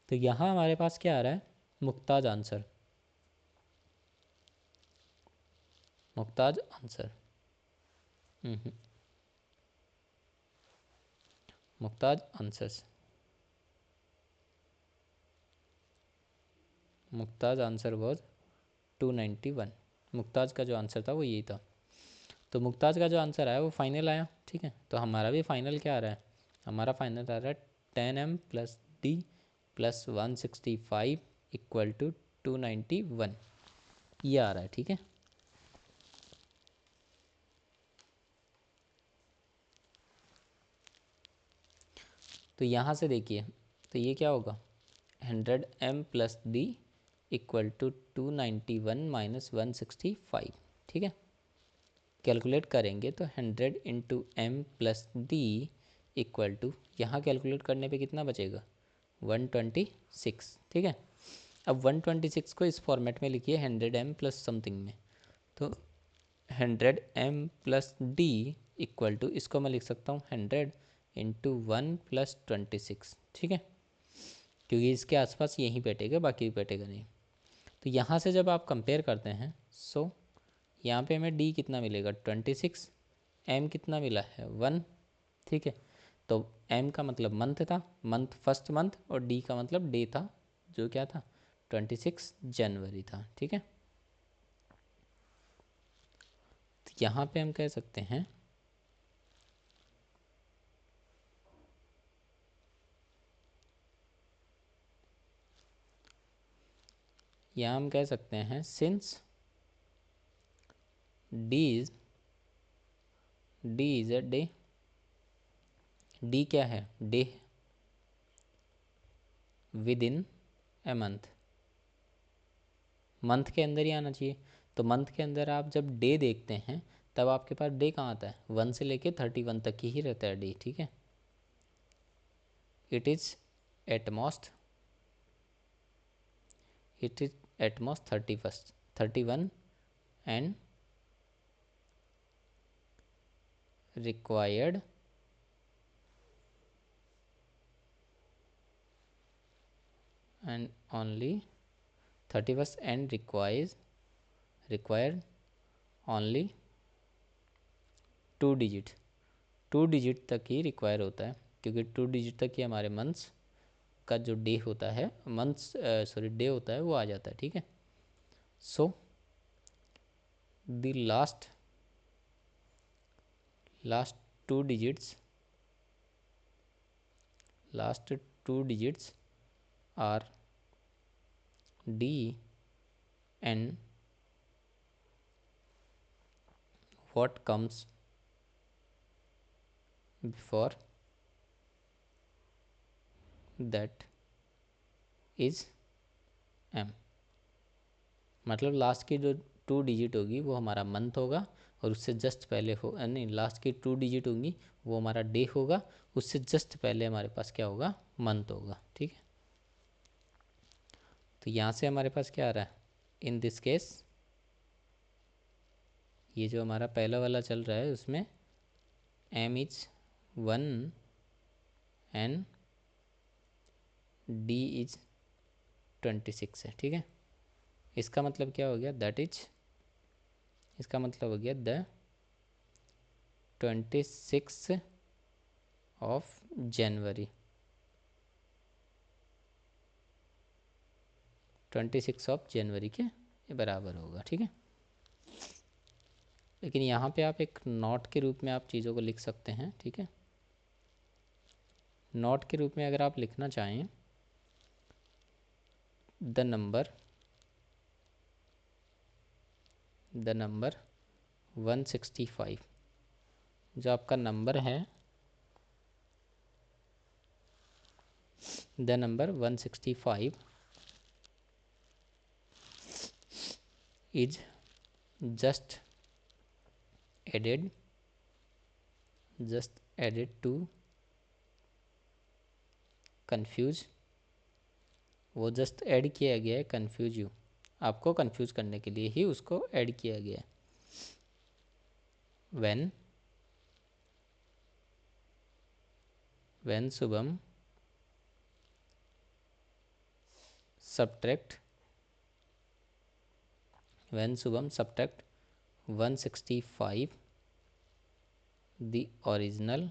तो यहाँ हमारे पास क्या आ रहा है, Mukta's answer. Mukta's answer Mukta's answers, Mukta's answer was 291। Mukta's का जो आंसर था वो यही था। तो मुक्ताज का जो आंसर आया वो फाइनल आया। ठीक है, तो हमारा भी फाइनल क्या आ रहा है, हमारा फाइनल आ रहा है 10m plus D plus 165 equal to 291, ये आ रहा है। ठीक है, तो यहाँ से देखिए, तो ये क्या होगा, 100m plus D equal to 291 minus 165, ठीक है। कैलकुलेट करेंगे तो 100 into M plus D equal to, यहाँ कैलकुलेट करने पे कितना बचेगा, 126, ठीक है। अब 126 को इस फॉर्मेट में लिखिए 100m प्लस समथिंग में, तो 100m plus D equal to, इसको मैं लिख सकता हूँ 100 इंटू 1 प्लस 26, ठीक है, क्योंकि इसके आसपास यहीं बैठेगा, बाकी बैठेगा नहीं। तो यहाँ से जब आप कंपेयर करते हैं, सो यहाँ पे हमें डी कितना मिलेगा 26, एम कितना मिला है 1, ठीक है। तो एम का मतलब मंथ था, मंथ फर्स्ट मंथ, और डी का मतलब डे था, जो क्या था 26 जनवरी था, ठीक है। तो यहाँ पे हम कह सकते हैं यहाँ हम कह सकते हैं since D is a day, D क्या है, day with in a month, month के अंदर ही आना चाहिए। तो मंथ के अंदर आप जब डे देखते हैं तब आपके पास डे कहाँ आता है, 1 से लेके 31 तक ही रहता है डे, ठीक है। It is at most, it is at most 31st 31 and required and only 31st and required only 2 digit, 2 digit तक ही रिक्वायर होता है, क्योंकि 2 डिजिट तक ही हमारे मंथ्स का जो डे होता है, मंथ्स सॉरी डे होता है, वो आ जाता है, ठीक है। So the last 2 digits, last 2 digits R D and what comes before that is m, मतलब लास्ट की जो 2 डिजिट होगी वो हमारा मंथ होगा, और उससे जस्ट पहले हो नहीं, लास्ट की 2 डिजिट होंगी वो हमारा डे होगा, उससे जस्ट पहले हमारे पास क्या होगा, मंथ होगा, ठीक है। तो यहाँ से हमारे पास क्या आ रहा है, इन दिस केस ये जो हमारा पहला वाला चल रहा है उसमें m is 1 and d is 26 है, ठीक है। इसका मतलब क्या हो गया, दैट इज, इसका मतलब हो गया the 26 of January, 26 of January के बराबर होगा, ठीक है। लेकिन यहाँ पे आप एक नोट के रूप में आप चीज़ों को लिख सकते हैं, ठीक है। नोट के रूप में अगर आप लिखना चाहें, द नंबर 165, जो आपका नंबर है, the number 165 is just added to confuse, वो जस्ट ऐड किया गया है कन्फ्यूज यू, आपको कन्फ्यूज करने के लिए ही उसको ऐड किया गया है। when Shubham subtract 165 the original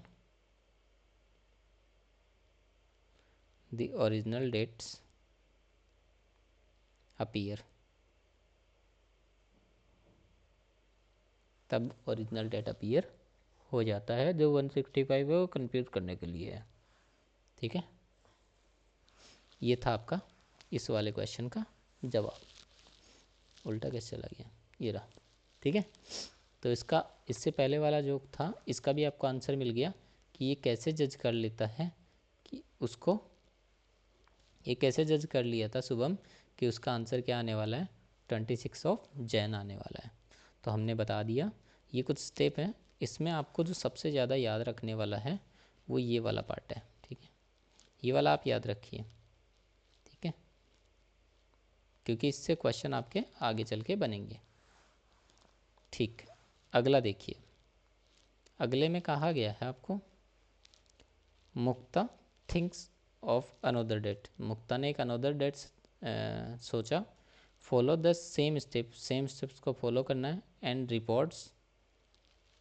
dates appear, तब ओरिजिनल डेट अपीयर हो जाता है, जो 165 है वो कंफ्यूज करने के लिए है, ठीक है। ये था आपका इस वाले क्वेश्चन का जवाब। उल्टा कैसे चला गया, ये रहा, ठीक है। तो इसका इससे पहले वाला जो था इसका भी आपको आंसर मिल गया कि ये कैसे जज कर लेता है कि उसको ये कैसे जज कर लिया था शुभम कि उसका आंसर क्या आने वाला है, 26 ऑफ जैन आने वाला है। तो हमने बता दिया। ये कुछ स्टेप हैं, इसमें आपको जो सबसे ज़्यादा याद रखने वाला है वो ये वाला पार्ट है, ठीक है। ये वाला आप याद रखिए, ठीक है, क्योंकि इससे क्वेश्चन आपके आगे चल के बनेंगे। ठीक, अगला देखिए। अगले में कहा गया है आपको, Mukta thinks of another date. Mukta ने एक अनदर डेट सोचा। फॉलो द सेम स्टेप्स को फॉलो करना है and reports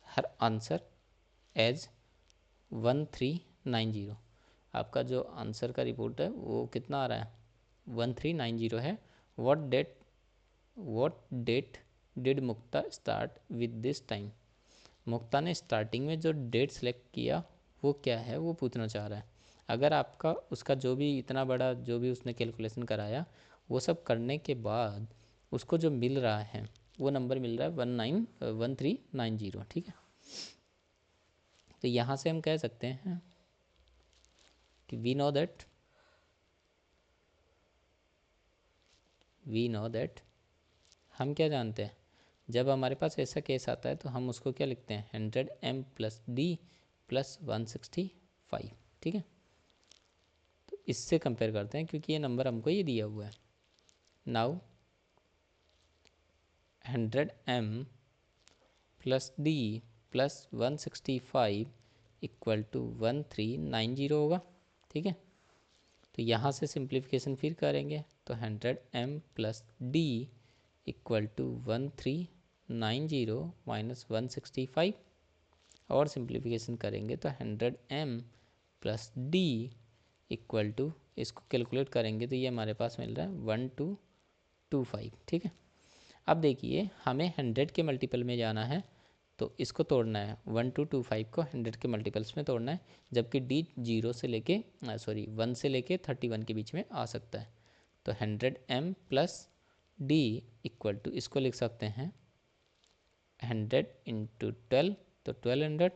her answer as 1390। आपका जो आंसर का रिपोर्ट है वो कितना आ रहा है, 1390 है। What date did Mukta start with this time. Mukta ने स्टार्टिंग में जो डेट सेलेक्ट किया वो क्या है, वो पूछना चाह रहा है। अगर आपका उसका जो भी इतना बड़ा जो भी उसने कैलकुलेशन कराया वो सब करने के बाद उसको जो मिल रहा है वो नंबर मिल रहा है 1390, ठीक है। तो यहाँ से हम कह सकते हैं कि वी नो दैट हम क्या जानते हैं, जब हमारे पास ऐसा केस आता है तो हम उसको क्या लिखते हैं, 100m प्लस डी प्लस 165, ठीक है। तो इससे कंपेयर करते हैं क्योंकि ये नंबर हमको ये दिया हुआ है। Now 100m plus D plus 165 equal to 1390 होगा, ठीक है। तो यहाँ से सिंप्लीफिकेशन फिर करेंगे तो 100m plus D equal to 1390 minus 165, और सिंप्लीफिकेशन करेंगे तो 100m plus D equal to, इसको कैलकुलेट करेंगे तो ये हमारे पास मिल रहा है 1225, ठीक है। अब देखिए हमें 100 के मल्टीपल में जाना है तो इसको तोड़ना है, 1225 को 100 के मल्टीपल्स में तोड़ना है, जबकि डी 0 से लेके 1 से लेके 31 के बीच में आ सकता है। तो 100m plus D equal to, इसको लिख सकते हैं 100 इंटू 12, तो 1200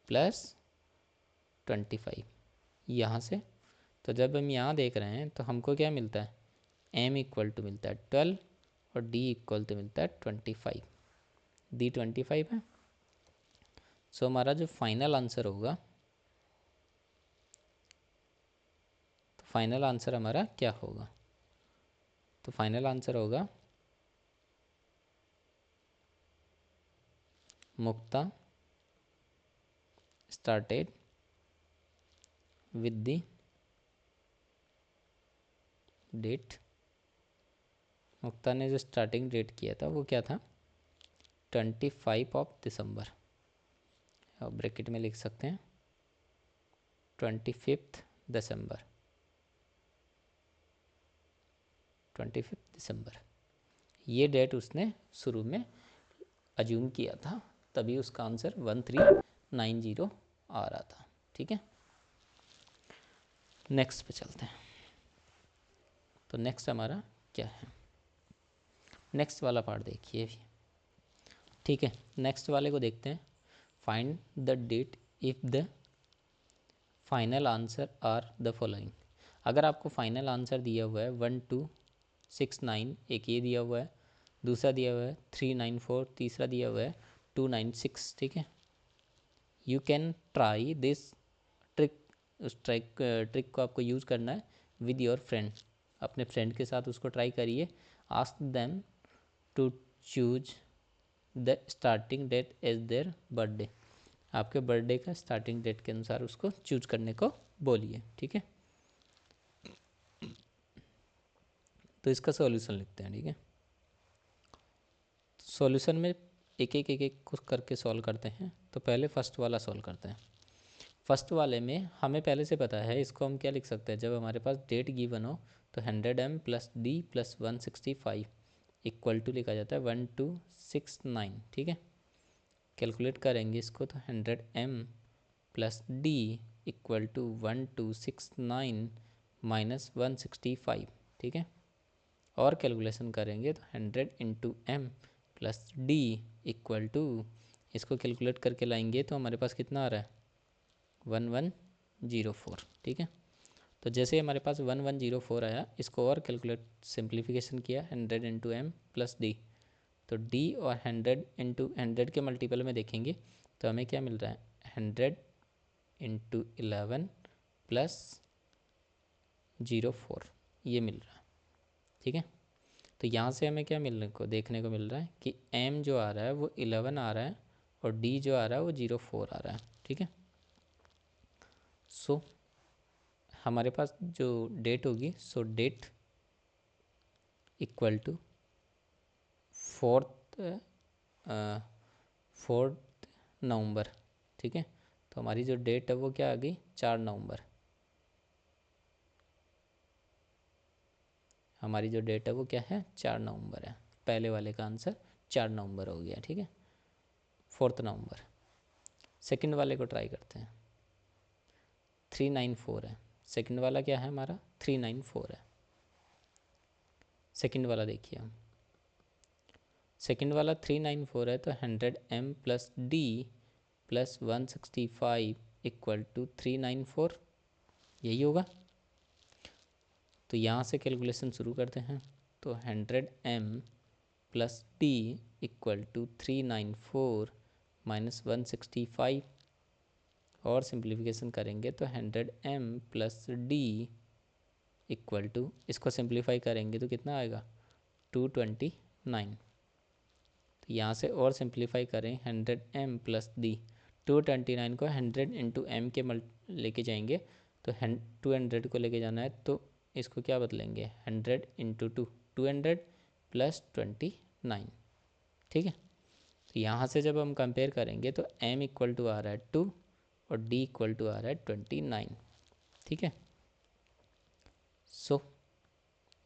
प्लस 25 यहाँ से। तो जब हम यहाँ देख रहे हैं तो हमको क्या मिलता है, m इक्वल टू मिलता है 12 और d इक्वल टू मिलता है 25, d 25 है। सो हमारा जो फाइनल आंसर होगा, तो फाइनल आंसर हमारा क्या होगा, तो फाइनल आंसर होगा मुक्ता started with the date. Mukta ने जो स्टार्टिंग डेट किया था वो क्या था, 25 ऑफ दिसंबर, और ब्रैकेट में लिख सकते हैं 25 दिसंबर, 25 दिसंबर। ये डेट उसने शुरू में अज्यूम किया था, तभी उसका आंसर 1390 आ रहा था, ठीक है। नेक्स्ट पे चलते हैं। तो नेक्स्ट हमारा क्या है, नेक्स्ट वाला पार्ट देखिए भी, ठीक है। नेक्स्ट वाले को देखते हैं। Find the date if the final answer are the following. अगर आपको फाइनल आंसर दिया हुआ है 1269, एक ये दिया हुआ है, दूसरा दिया हुआ है 394, तीसरा दिया हुआ है 296, ठीक है। You can try this trick. उस ट्रिक को आपको यूज़ करना है विद योर फ्रेंड, अपने फ्रेंड के साथ उसको ट्राई करिए। Ask them to choose the starting date as their birthday. आपके बर्थडे का स्टार्टिंग डेट के अनुसार उसको चूज करने को बोलिए, ठीक है। तो इसका सॉल्यूशन लिखते हैं, ठीक है। सॉल्यूशन में एक कुछ करके सॉल्व करते हैं। तो पहले फर्स्ट वाला सॉल्व करते हैं। फर्स्ट वाले में हमें पहले से पता है, इसको हम क्या लिख सकते हैं, जब हमारे पास डेट गिवन हो तो 100m plus D plus 165 equal to लिखा जाता है 1269, ठीक है। कैलकुलेट करेंगे इसको तो 100m plus D equal to 1269 minus 165, ठीक है। और कैलकुलेशन करेंगे तो 100 into M plus D equal to, इसको कैलकुलेट करके लाएंगे तो हमारे पास कितना आ रहा है 1104, ठीक है। तो जैसे हमारे पास 1104 आया, इसको और कैलकुलेट सिंप्लीफिकेशन किया 100 इंटू एम प्लस डी, तो डी और 100 इंटू 100 के मल्टीपल में देखेंगे तो हमें क्या मिल रहा है, 100 इंटू 11 प्लस 04 ये मिल रहा है। ठीक है, तो यहाँ से हमें क्या देखने को मिल रहा है कि m जो आ रहा है वो 11 आ रहा है और d जो आ रहा है वो 04 आ रहा है। ठीक है, सो हमारे पास जो डेट होगी, so date equal to fourth November. ठीक है, तो हमारी जो डेट है वो क्या आ गई, 4 नवंबर। हमारी जो डेट है वो क्या है, 4 नवंबर है। पहले वाले का आंसर 4 नवंबर हो गया। ठीक है, 4 नवंबर। सेकंड वाले को ट्राई करते हैं, 394 है। सेकंड वाला क्या है हमारा, 394 है। सेकंड वाला देखिए हम, सेकंड वाला 394 है, तो 100m plus D plus 165 equal to 394, यही होगा। तो यहाँ से कैलकुलेशन शुरू करते हैं, तो 100m plus D equal to 394 minus 165, और सिंप्लीफिकेशन करेंगे तो 100m plus D equal to, इसको सिंप्लीफाई करेंगे तो कितना आएगा, 229। तो यहाँ से और सिंप्लीफाई करें, 100m प्लस डी, 229 को 100 इंटू एम के लेके जाएंगे, तो 200 को लेके जाना है, तो इसको क्या बदलेंगे, 100 इंटू 200 प्लस 29। ठीक है, तो यहाँ से जब हम कंपेयर करेंगे तो m इक्वल टू आ रहा है 2 और d इक्वल टू आ रहा है 29। ठीक है, सो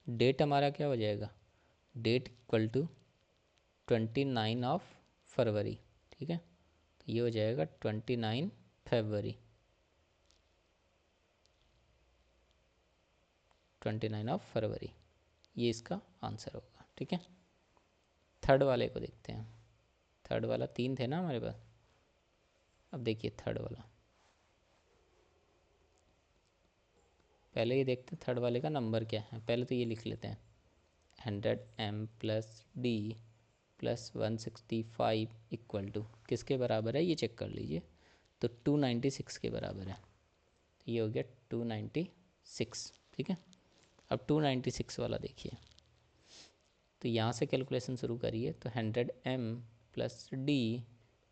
डेट हमारा क्या हो जाएगा, date equal to 29 of February. ठीक है, तो ये हो जाएगा 29 फरवरी, 29 ऑफ फरवरी, ये इसका आंसर होगा। ठीक है, थर्ड वाले को देखते हैं। थर्ड वाला 3 थे ना हमारे पास, अब देखिए थर्ड वाला, पहले ये देखते हैं थर्ड वाले का नंबर क्या है। पहले तो ये लिख लेते हैं, 100m plus D plus 165 equal to किसके बराबर है, ये चेक कर लीजिए, तो 296 के बराबर है। तो ये हो गया 296। ठीक है, अब 296 वाला देखिए, तो यहाँ से कैलकुलेशन शुरू करिए, तो 100m plus D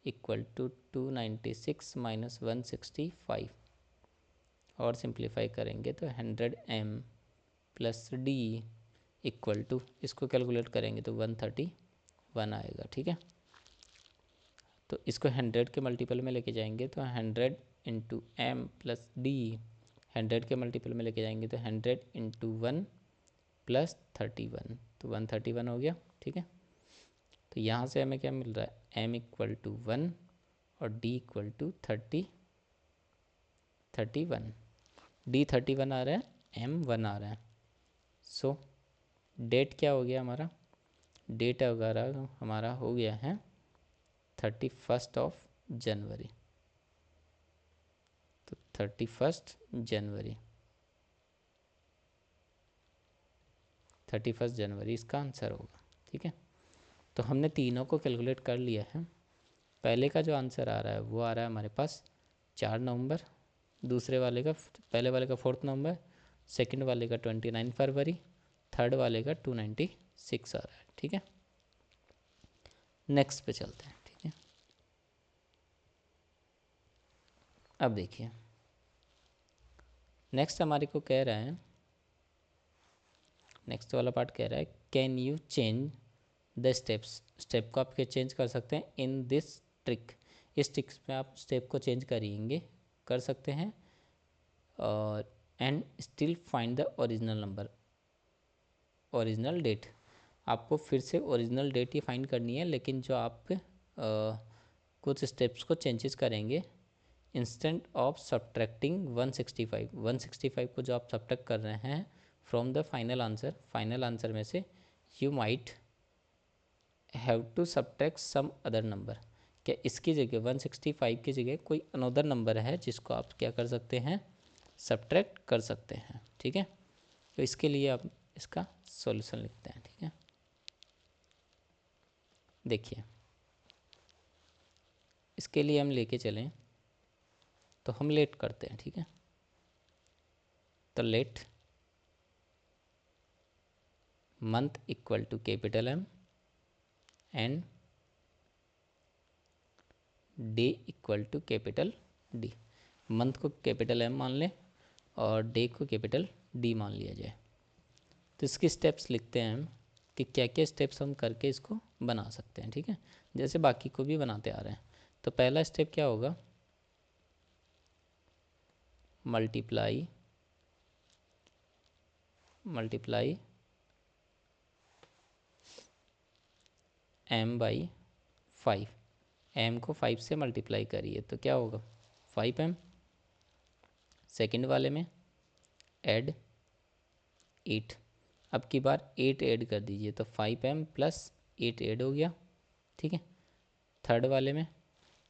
equal to 296 minus 165, और सिंप्लीफाई करेंगे तो 100m plus D equal to, इसको कैलकुलेट करेंगे तो 131 आएगा। ठीक है, तो इसको 100 के मल्टीपल में लेके जाएंगे तो 100 इंटू एम प्लस डी, 100 के मल्टीपल में लेके जाएंगे तो 100 इंटू 1 प्लस 31, तो 131 हो गया। ठीक है, तो यहाँ से हमें क्या मिल रहा है, m इक्वल टू 1 और d इक्वल टू 31, d 31 आ रहा है, m 1 आ रहा है। सो डेट क्या हो गया हमारा, डेट वगैरह हमारा हो गया है 31 ऑफ जनवरी, तो 31 जनवरी, 31 जनवरी इसका आंसर होगा। ठीक है, तो हमने तीनों को कैलकुलेट कर लिया है। पहले का जो आंसर आ रहा है वो आ रहा है हमारे पास 4 नवंबर, दूसरे वाले का, पहले वाले का 4 नवंबर, सेकंड वाले का 29 फरवरी, थर्ड वाले का 296 आ रहा है। ठीक है, नेक्स्ट पे चलते हैं। ठीक है, अब देखिए नेक्स्ट हमारे को कह रहा है, नेक्स्ट वाला पार्ट कह रहा है, can you change the steps, step को आप क्या चेंज कर सकते हैं इन दिस ट्रिक, इस ट्रिक्स में आप स्टेप को चेंज करेंगे, कर सकते हैं, और and still find the original number, original date, आपको फिर से ओरिजिनल डेट ही फाइंड करनी है, लेकिन जो आप कुछ स्टेप्स को चेंजेस करेंगे, इंस्टेंट ऑफ सब्ट्रैक्टिंग 165 को जो आप सब्ट्रैक्ट कर रहे हैं from the final answer, final answer में से you might have to subtract some other number, क्या इसकी जगह 165 की जगह कोई अनदर नंबर है जिसको आप क्या कर सकते हैं, सब्ट्रैक्ट कर सकते हैं, ठीक है। तो इसके लिए आप इसका सॉल्यूशन लिखते हैं, ठीक है। देखिए इसके लिए हम लेके चलें तो हम लेट करते हैं, ठीक है। तो let month equal to capital M and day equal to capital D। Month को कैपिटल M मान लें और डे को कैपिटल D मान लिया जाए। तो इसके स्टेप्स लिखते हैं हम कि क्या क्या स्टेप्स हम करके इसको बना सकते हैं, ठीक है, जैसे बाकी को भी बनाते आ रहे हैं। तो पहला स्टेप क्या होगा, मल्टीप्लाई M बाई 5। M को 5 से मल्टीप्लाई करिए तो क्या होगा 5M। सेकंड वाले में ऐड 8, अब की बार 8 ऐड कर दीजिए तो 5M प्लस 8 ऐड हो गया, ठीक है। थर्ड वाले में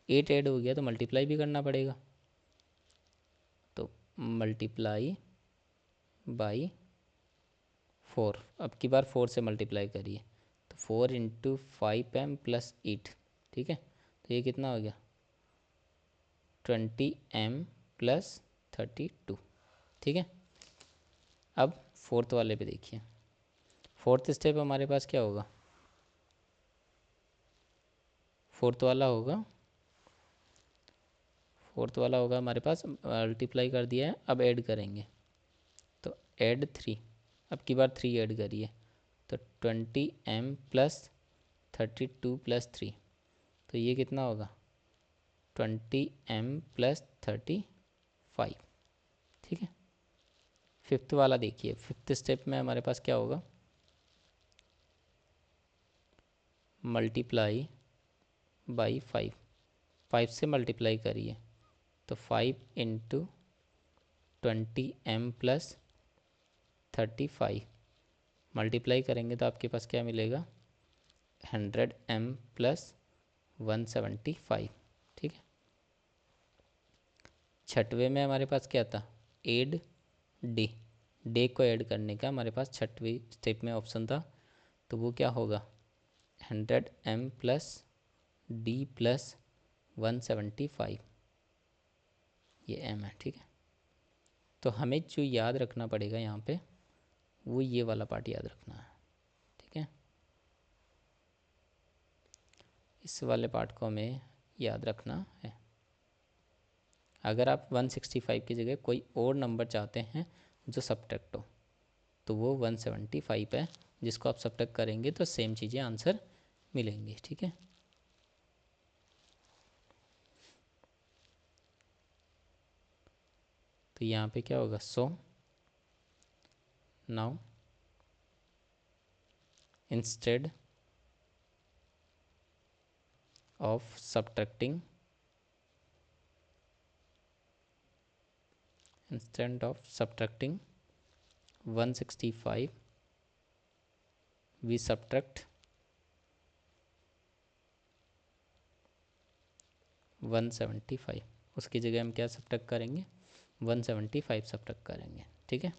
8 ऐड हो गया तो मल्टीप्लाई भी करना पड़ेगा, तो मल्टीप्लाई बाई 4, अब की बार 4 से मल्टीप्लाई करिए तो 4 इंटू 5M प्लस 8, ठीक है। तो ये कितना हो गया 20M प्लस 32, ठीक है। अब फोर्थ वाले पे देखिए, फोर्थ स्टेप हमारे पास क्या होगा, फोर्थ वाला होगा हमारे पास मल्टीप्लाई कर दिया है, अब ऐड करेंगे तो ऐड 3, अब की बार 3 ऐड करिए तो 20M प्लस 32 प्लस 3, तो ये कितना होगा 20M प्लस 35, ठीक है। फिफ्थ वाला देखिए, फिफ्थ स्टेप में हमारे पास क्या होगा, मल्टीप्लाई बाई 5, 5 से मल्टीप्लाई करिए तो 5 इंटू 20M प्लस 35, मल्टीप्लाई करेंगे तो आपके पास क्या मिलेगा 100M प्लस 175, ठीक है। छठवें में हमारे पास क्या था, एड डे, डे को ऐड करने का हमारे पास छठवीं स्टेप में ऑप्शन था, तो वो क्या होगा 100M प्लस D प्लस 175, ये M है, ठीक है। तो हमें जो याद रखना पड़ेगा यहाँ पे वो ये वाला पार्ट याद रखना है, ठीक है। इस वाले पार्ट को हमें याद रखना है। अगर आप 165 की जगह कोई और नंबर चाहते हैं जो सब्ट्रैक्ट हो तो वो 175 है, जिसको आप सब्ट्रैक्ट करेंगे तो सेम चीज़ें आंसर मिलेंगी, ठीक है। तो यहाँ पे क्या होगा, so now instead of subtracting 165 we subtract 175, उसकी जगह हम क्या सब्ट्रैक्ट करेंगे 175 सब्ट्रैक्ट करेंगे, ठीक है।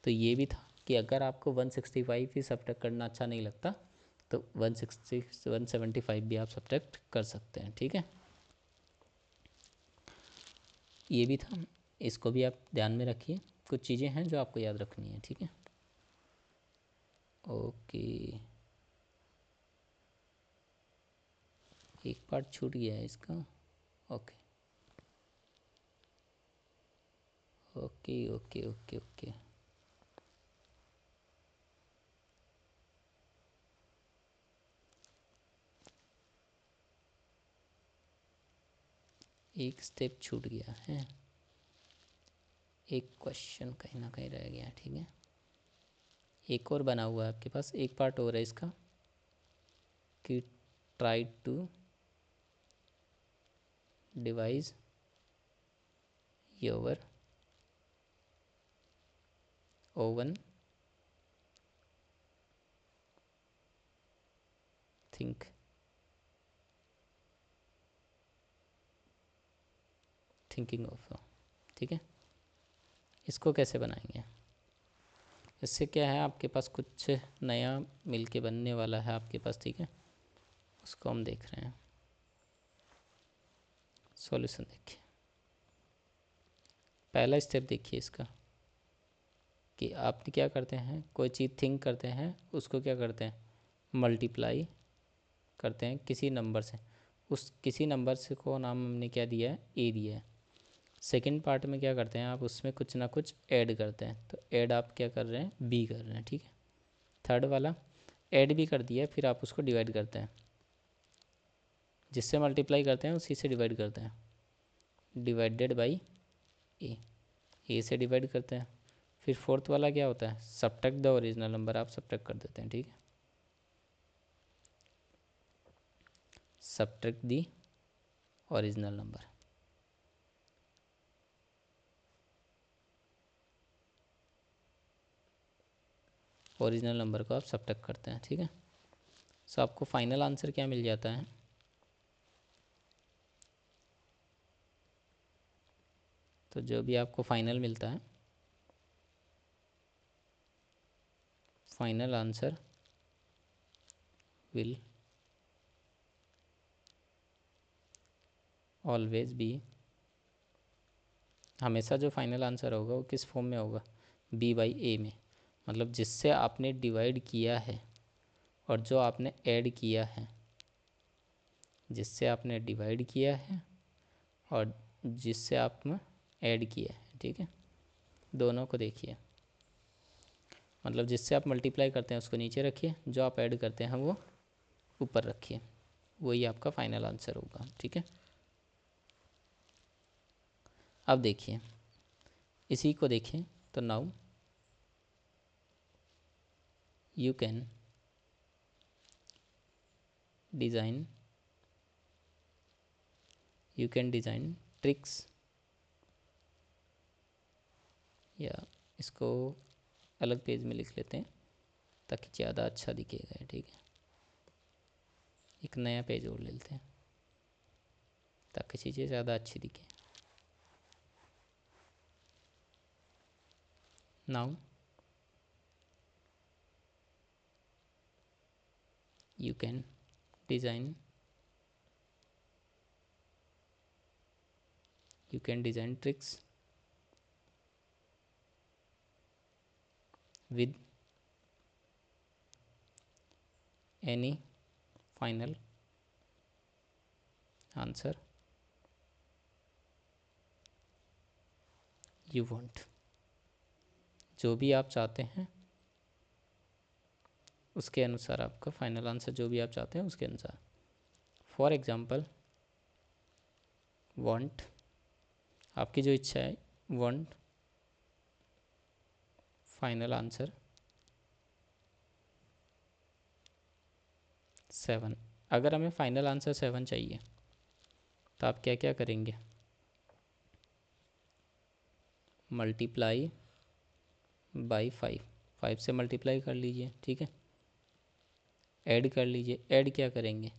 तो ये भी था कि अगर आपको 165 ही सब्ट्रैक्ट करना अच्छा नहीं लगता तो 175 भी आप सब्ट्रैक्ट कर सकते हैं, ठीक है। ये भी था, इसको भी आप ध्यान में रखिए, कुछ चीज़ें हैं जो आपको याद रखनी है, ठीक है। ओके, एक पार्ट छूट गया है इसका, okay okay okay okay okay. एक स्टेप छूट गया है, एक क्वेश्चन कहीं ना कहीं रह गया, ठीक है। एक और बना हुआ है आपके पास, एक पार्ट और है इसका कि try to devise your own thinking of, ठीक है। इसको कैसे बनाएंगे? इससे क्या है, आपके पास कुछ नया मिल के बनने वाला है आपके पास, ठीक है, उसको हम देख रहे हैं। सॉल्यूशन देखिए, पहला स्टेप देखिए इसका, कि आप क्या करते हैं, कोई चीज़ थिंक करते हैं, उसको क्या करते हैं, मल्टीप्लाई करते हैं किसी नंबर से। उस किसी नंबर से को नाम हमने क्या दिया है, ए दिया है। सेकंड पार्ट में क्या करते हैं, आप उसमें कुछ ना कुछ ऐड करते हैं, तो ऐड आप क्या कर रहे हैं, बी कर रहे हैं, ठीक है। थर्ड वाला ऐड भी कर दिया, फिर आप उसको डिवाइड करते हैं, जिससे मल्टीप्लाई करते हैं उसी से डिवाइड करते हैं, डिवाइडेड बाई ए से डिवाइड करते हैं। फिर फोर्थ वाला क्या होता है, सब्ट्रैक्ट द ओरिजिनल नंबर, आप सब्ट्रैक्ट कर देते हैं, ठीक है, subtract the original number. Original number को आप सब्ट्रैक्ट करते हैं, ठीक है। सो आपको फाइनल आंसर क्या मिल जाता है, तो जो भी आपको फाइनल मिलता है, final answer will always be, हमेशा जो फाइनल आंसर होगा वो किस फॉर्म में होगा, बी बाई ए में। मतलब जिससे आपने डिवाइड किया है और जो आपने ऐड किया है, जिससे आपने डिवाइड किया है और जिससे आपने ऐड किया है, ठीक है, दोनों को देखिए। मतलब जिससे आप मल्टीप्लाई करते हैं उसको नीचे रखिए, जो आप ऐड करते हैं वो ऊपर रखिए, वही आपका फाइनल आंसर होगा, ठीक है। अब देखिए इसी को देखें, तो now you can design, you can design tricks, या इसको अलग पेज में लिख लेते हैं ताकि ज़्यादा अच्छा दिखेगा, ठीक है। एक नया पेज और ले लेते हैं ताकि चीज़ें ज़्यादा अच्छी दिखें। Now you can design, you can design tricks with any final answer you want, जो भी आप चाहते हैं उसके अनुसार, आपका फाइनल आंसर जो भी आप चाहते हैं उसके अनुसार। फॉर एग्जांपल वांट, आपकी जो इच्छा है, वांट फाइनल आंसर 7। अगर हमें फाइनल आंसर 7 चाहिए तो आप क्या क्या करेंगे, मल्टीप्लाई बाई 5, 5 से मल्टीप्लाई कर लीजिए, ठीक है, ऐड कर लीजिए। ऐड क्या करेंगे,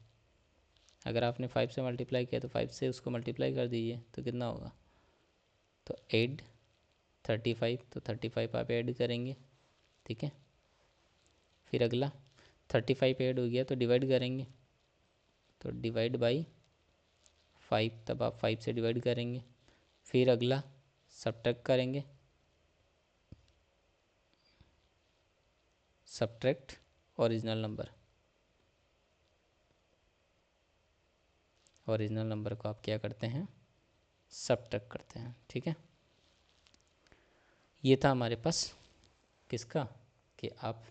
अगर आपने 5 से मल्टीप्लाई किया तो 5 से उसको मल्टीप्लाई कर दीजिए, तो कितना होगा, तो ऐड 35, तो 35 आप ऐड करेंगे, ठीक है। फिर अगला 35 ऐड हो गया तो डिवाइड करेंगे, तो डिवाइड बाई 5, तब आप 5 से डिवाइड करेंगे। फिर अगला सब्ट्रैक्ट करेंगे, subtract original number, original number को आप क्या करते हैं, सब्ट्रैक्ट करते हैं, ठीक है। ये था हमारे पास किसका, कि आप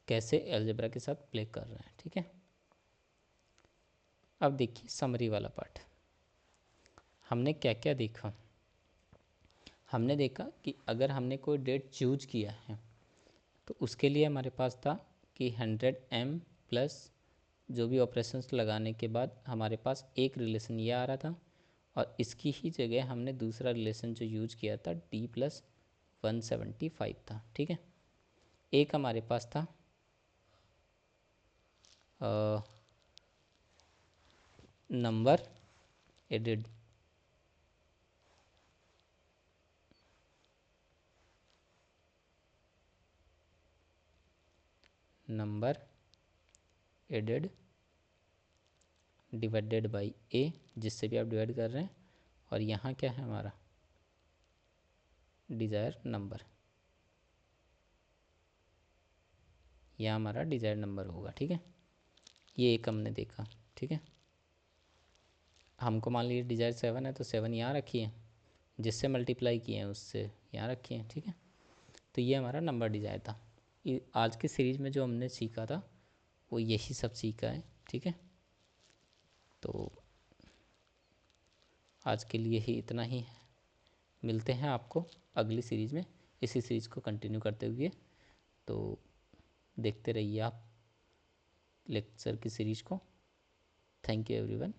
कैसे अलजेब्रा के साथ प्ले कर रहे हैं, ठीक है। अब देखिए समरी वाला पार्ट, हमने क्या क्या देखा। हमने देखा कि अगर हमने कोई डेट चूज किया है तो उसके लिए हमारे पास था कि 100m प्लस जो भी ऑपरेशंस लगाने के बाद हमारे पास एक रिलेशन ये आ रहा था, और इसकी ही जगह हमने दूसरा रिलेशन जो यूज किया था d प्लस 175 था, ठीक है। एक हमारे पास था number added, number added divided by A, जिससे भी आप डिवाइड कर रहे हैं, और यहाँ क्या है हमारा डिज़ायर नंबर, यह हमारा डिज़ायर नंबर होगा। ठीक है, ये एक हमने देखा। ठीक है, हमको मान लीजिए डिज़ायर 7 है तो 7 यहाँ रखिए, जिससे मल्टीप्लाई किए हैं उससे यहाँ रखिए। ठीक है, तो ये हमारा नंबर डिज़ायर था। आज की सीरीज़ में जो हमने सीखा था वो यही सब सीखा है। ठीक है, तो आज के लिए ही इतना ही है। मिलते हैं आपको अगली सीरीज़ में, इसी सीरीज़ को कंटिन्यू करते हुए। तो देखते रहिए आप लेक्चर की सीरीज़ को। Thank you everyone.